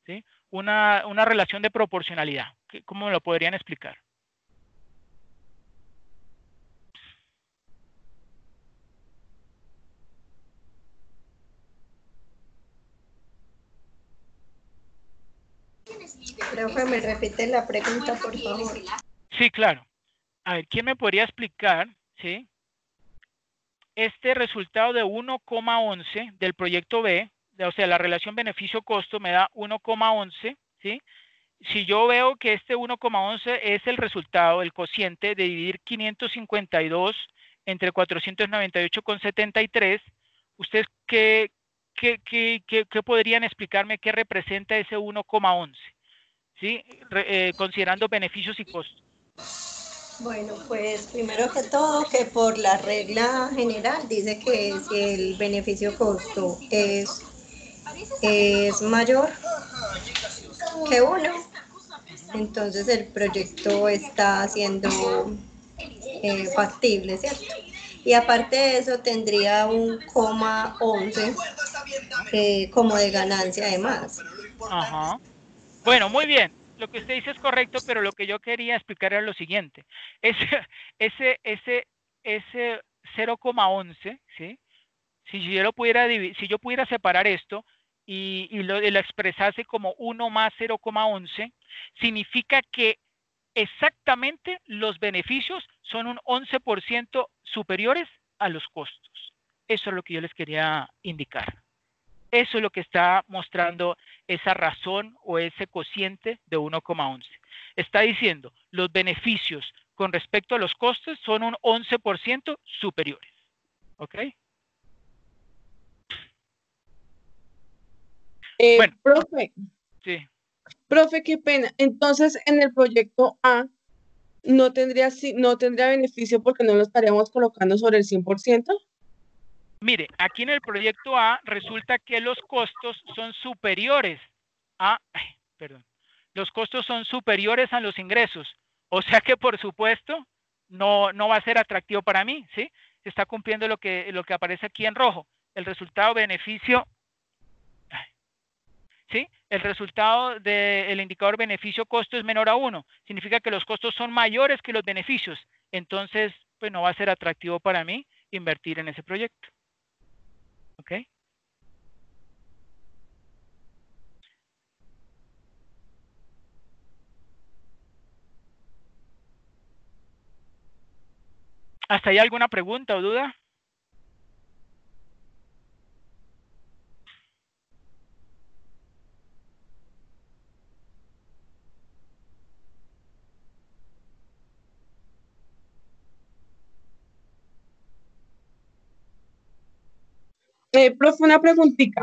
Speaker 1: ¿Sí? Una relación de proporcionalidad. ¿Cómo me lo podrían explicar?
Speaker 3: Profe, ¿me repite la pregunta, por favor?
Speaker 1: Sí, claro. A ver, ¿quién me podría explicar, ¿sí? Este resultado de 1,11 del proyecto B, o sea, la relación beneficio-costo me da 1,11, ¿sí? Si yo veo que este 1,11 es el resultado, el cociente de dividir 552 entre 498,73, ¿ustedes qué podrían explicarme qué representa ese 1,11? ¿Sí? Considerando beneficios y costos.
Speaker 3: Bueno, pues primero que todo, que por la regla general dice que si el beneficio costo es mayor que 1, entonces el proyecto está siendo factible, ¿cierto? Y aparte de eso tendría un 11 como de ganancia además.
Speaker 1: Ajá. Bueno, muy bien. Lo que usted dice es correcto, pero lo que yo quería explicar era lo siguiente. Ese 0,11, ¿sí? Si yo pudiera separar esto y lo expresase como 1 más 0,11, significa que exactamente los beneficios son un 11% superiores a los costos. Eso es lo que yo les quería indicar. Eso es lo que está mostrando esa razón o ese cociente de 1,11. Está diciendo, los beneficios con respecto a los costos son un 11% superiores. ¿Ok? Bueno, sí.
Speaker 5: Profe, qué pena. Entonces, en el proyecto A no tendría beneficio porque no lo estaríamos colocando sobre el 100%.
Speaker 1: Mire, aquí en el proyecto A resulta que los costos son superiores a, los costos son superiores a los ingresos. O sea que, por supuesto, no va a ser atractivo para mí, ¿sí? Se está cumpliendo lo que aparece aquí en rojo. El resultado beneficio, ¿sí? El resultado del indicador beneficio-costo es menor a 1. Significa que los costos son mayores que los beneficios. Entonces, pues no va a ser atractivo para mí invertir en ese proyecto. ¿Ok? ¿Hasta ahí alguna pregunta o duda?
Speaker 5: Profe, una preguntita.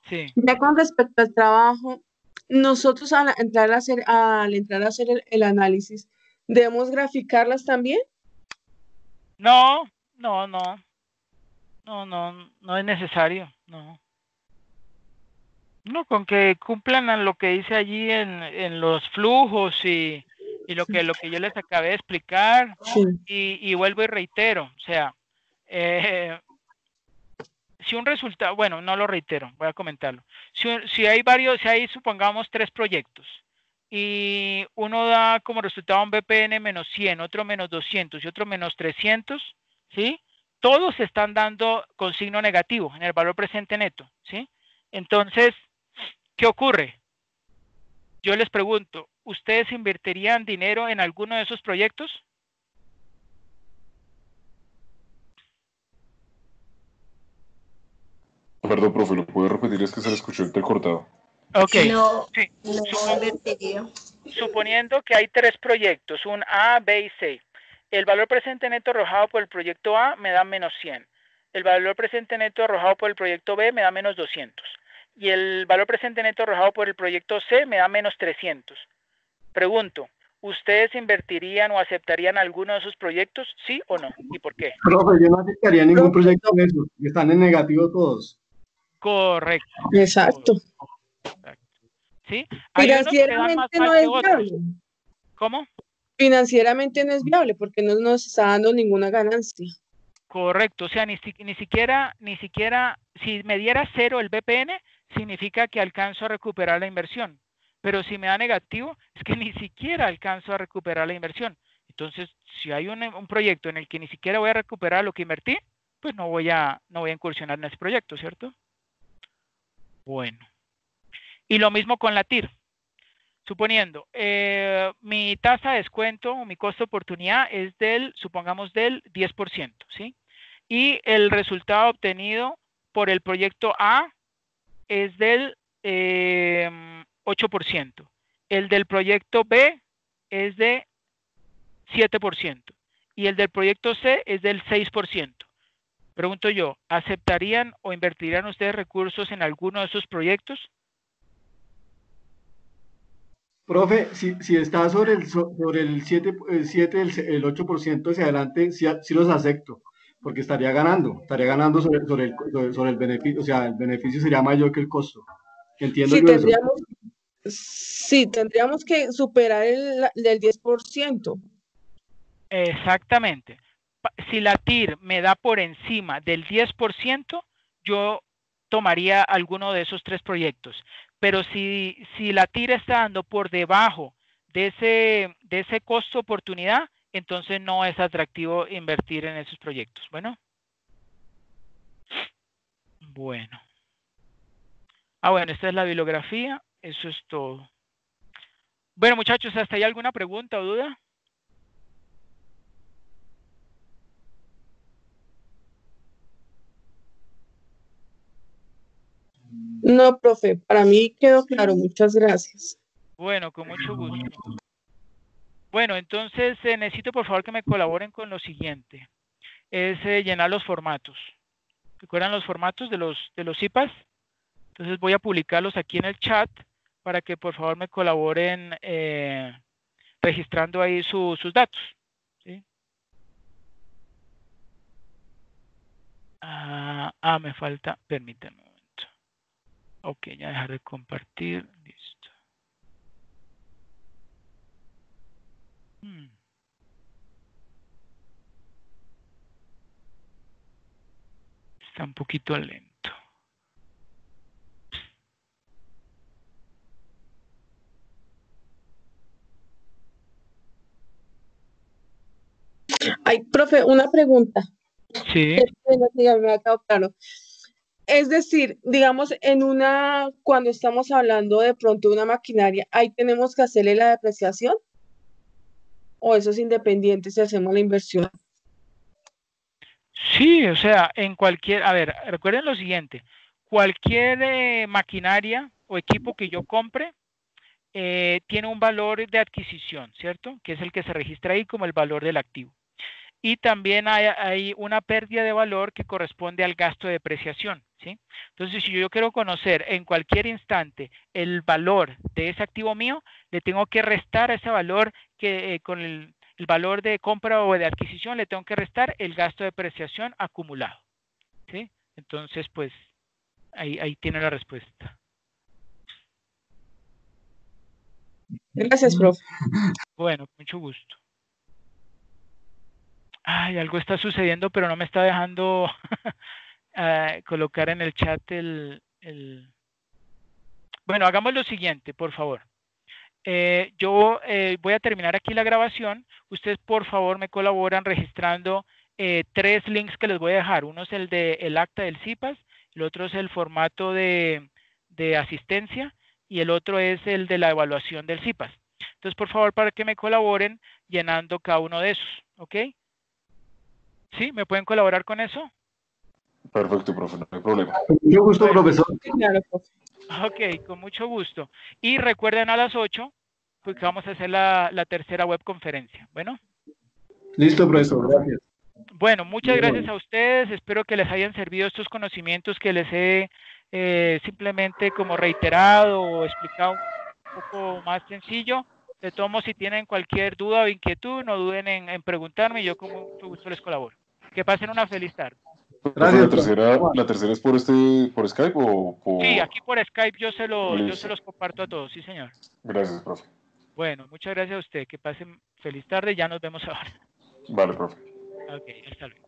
Speaker 1: Sí.
Speaker 5: Ya con respecto al trabajo, nosotros al entrar a hacer el análisis, ¿debemos graficarlas también?
Speaker 1: No es necesario, no. No, con que cumplan a lo que dice allí en los flujos y lo que yo les acabé de explicar,
Speaker 5: Sí.
Speaker 1: y vuelvo y reitero, o sea, si un resultado, bueno, no lo reitero, voy a comentarlo. Si hay supongamos 3 proyectos y uno da como resultado un BPN menos 100, otro menos 200 y otro menos 300, ¿sí? Todos están dando con signo negativo en el valor presente neto, ¿sí? Entonces, ¿qué ocurre? Yo les pregunto, ¿ustedes invertirían dinero en alguno de esos proyectos?
Speaker 2: Perdón, profe, ¿lo puede repetir? Es que se le escuchó entrecortado.
Speaker 1: Ok.
Speaker 3: No,
Speaker 1: Sí.
Speaker 3: no invertiría.
Speaker 1: Suponiendo que hay 3 proyectos, un A, B y C. El valor presente neto arrojado por el proyecto A me da menos 100. El valor presente neto arrojado por el proyecto B me da menos 200. Y el valor presente neto arrojado por el proyecto C me da menos 300. Pregunto, ¿ustedes invertirían o aceptarían alguno de esos proyectos? ¿Sí o no? ¿Y por qué?
Speaker 7: Profe, yo no aceptaría ningún
Speaker 5: Profe,
Speaker 7: proyecto de esos. Están en negativo todos.
Speaker 1: Correcto.
Speaker 5: exacto.
Speaker 1: Correcto. ¿Sí? Hay unos que dan más
Speaker 5: Financieramente
Speaker 1: mal
Speaker 5: no
Speaker 1: que
Speaker 5: es
Speaker 1: otros.
Speaker 5: viable.
Speaker 1: ¿Cómo?
Speaker 5: Financieramente no es viable porque no nos está dando ninguna ganancia.
Speaker 1: Correcto, o sea, ni siquiera, si me diera 0 el BPN, significa que alcanzo a recuperar la inversión. Pero si me da negativo, es que ni siquiera alcanzo a recuperar la inversión. Entonces, si hay un proyecto en el que ni siquiera voy a recuperar lo que invertí, pues no voy a incursionar en ese proyecto, ¿cierto? Bueno. Y lo mismo con la TIR. Suponiendo, mi tasa de descuento o mi costo de oportunidad es supongamos del 10%, ¿sí? Y el resultado obtenido por el proyecto A es del 8%. El del proyecto B es de 7%. Y el del proyecto C es del 6%. Pregunto yo, ¿aceptarían o invertirían ustedes recursos en alguno de esos proyectos?
Speaker 7: Profe, si está sobre el 7, el 8% hacia adelante, sí los acepto, porque estaría ganando sobre el beneficio, o sea, el beneficio sería mayor que el costo. Entiendo
Speaker 5: Sí,
Speaker 7: yo eso.
Speaker 5: tendríamos que superar el 10%.
Speaker 1: Exactamente. Si la TIR me da por encima del 10%, yo tomaría alguno de esos 3 proyectos. Pero si la TIR está dando por debajo de ese costo oportunidad, entonces no es atractivo invertir en esos proyectos. Bueno. Bueno, esta es la bibliografía. Eso es todo. Bueno, muchachos, ¿hasta ahí alguna pregunta o duda?
Speaker 5: No, profe, para mí quedó claro, muchas gracias.
Speaker 1: Bueno, con mucho gusto. Bueno, entonces necesito por favor que me colaboren con lo siguiente. Es llenar los formatos. ¿Recuerdan los formatos de los CIPAS? Entonces voy a publicarlos aquí en el chat para que por favor me colaboren registrando ahí sus datos. ¿Sí? Me falta, permítanme un momento. Ok, ya dejar de compartir. Listo. Está un poquito lento.
Speaker 5: Ay, profe, una pregunta.
Speaker 1: Sí.
Speaker 5: Me ha quedado claro. Es decir, digamos, cuando estamos hablando de pronto de una maquinaria, ¿ahí tenemos que hacerle la depreciación? ¿O eso es independiente si hacemos la inversión?
Speaker 1: Sí, o sea, a ver, recuerden lo siguiente, cualquier maquinaria o equipo que yo compre tiene un valor de adquisición, ¿cierto? Que es el que se registra ahí como el valor del activo. Y también hay una pérdida de valor que corresponde al gasto de depreciación, ¿sí? Entonces, si yo quiero conocer en cualquier instante el valor de ese activo mío, le tengo que restar a ese valor que con el valor de compra o de adquisición, le tengo que restar el gasto de depreciación acumulado, ¿sí? Entonces, pues, ahí tiene la respuesta.
Speaker 5: Gracias, profe.
Speaker 1: Bueno, mucho gusto. Ay, algo está sucediendo, pero no me está dejando colocar en el chat Bueno, hagamos lo siguiente, por favor. Yo voy a terminar aquí la grabación. Ustedes, por favor, me colaboran registrando 3 links que les voy a dejar. Uno es el de el acta del CIPAS, el otro es el formato de asistencia y el otro es el de la evaluación del CIPAS. Entonces, por favor, para que me colaboren llenando cada uno de esos, ¿ok? ¿Sí? ¿Me pueden colaborar con eso?
Speaker 2: Perfecto, profe, no hay problema.
Speaker 7: Con mucho gusto,
Speaker 1: Bueno.
Speaker 7: profesor.
Speaker 5: Claro, profe.
Speaker 1: Ok, con mucho gusto. Y recuerden a las 8, porque vamos a hacer la tercera web conferencia. Bueno.
Speaker 7: Listo, profesor. Gracias.
Speaker 1: Bueno, muchas gracias a ustedes. Espero que les hayan servido estos conocimientos que les he simplemente como reiterado o explicado un poco más sencillo. De todos modos, si tienen cualquier duda o inquietud, no duden en preguntarme y yo con mucho gusto les colaboro. Que pasen una feliz tarde.
Speaker 2: Profe, ¿la tercera es por Skype o por...?
Speaker 1: Sí, aquí por Skype yo se
Speaker 2: Listo.
Speaker 1: los comparto a todos, sí señor.
Speaker 2: Gracias, profe.
Speaker 1: Bueno, muchas gracias a usted. Que pasen feliz tarde. Ya nos vemos ahora.
Speaker 2: Vale, profe.
Speaker 1: Ok, hasta luego.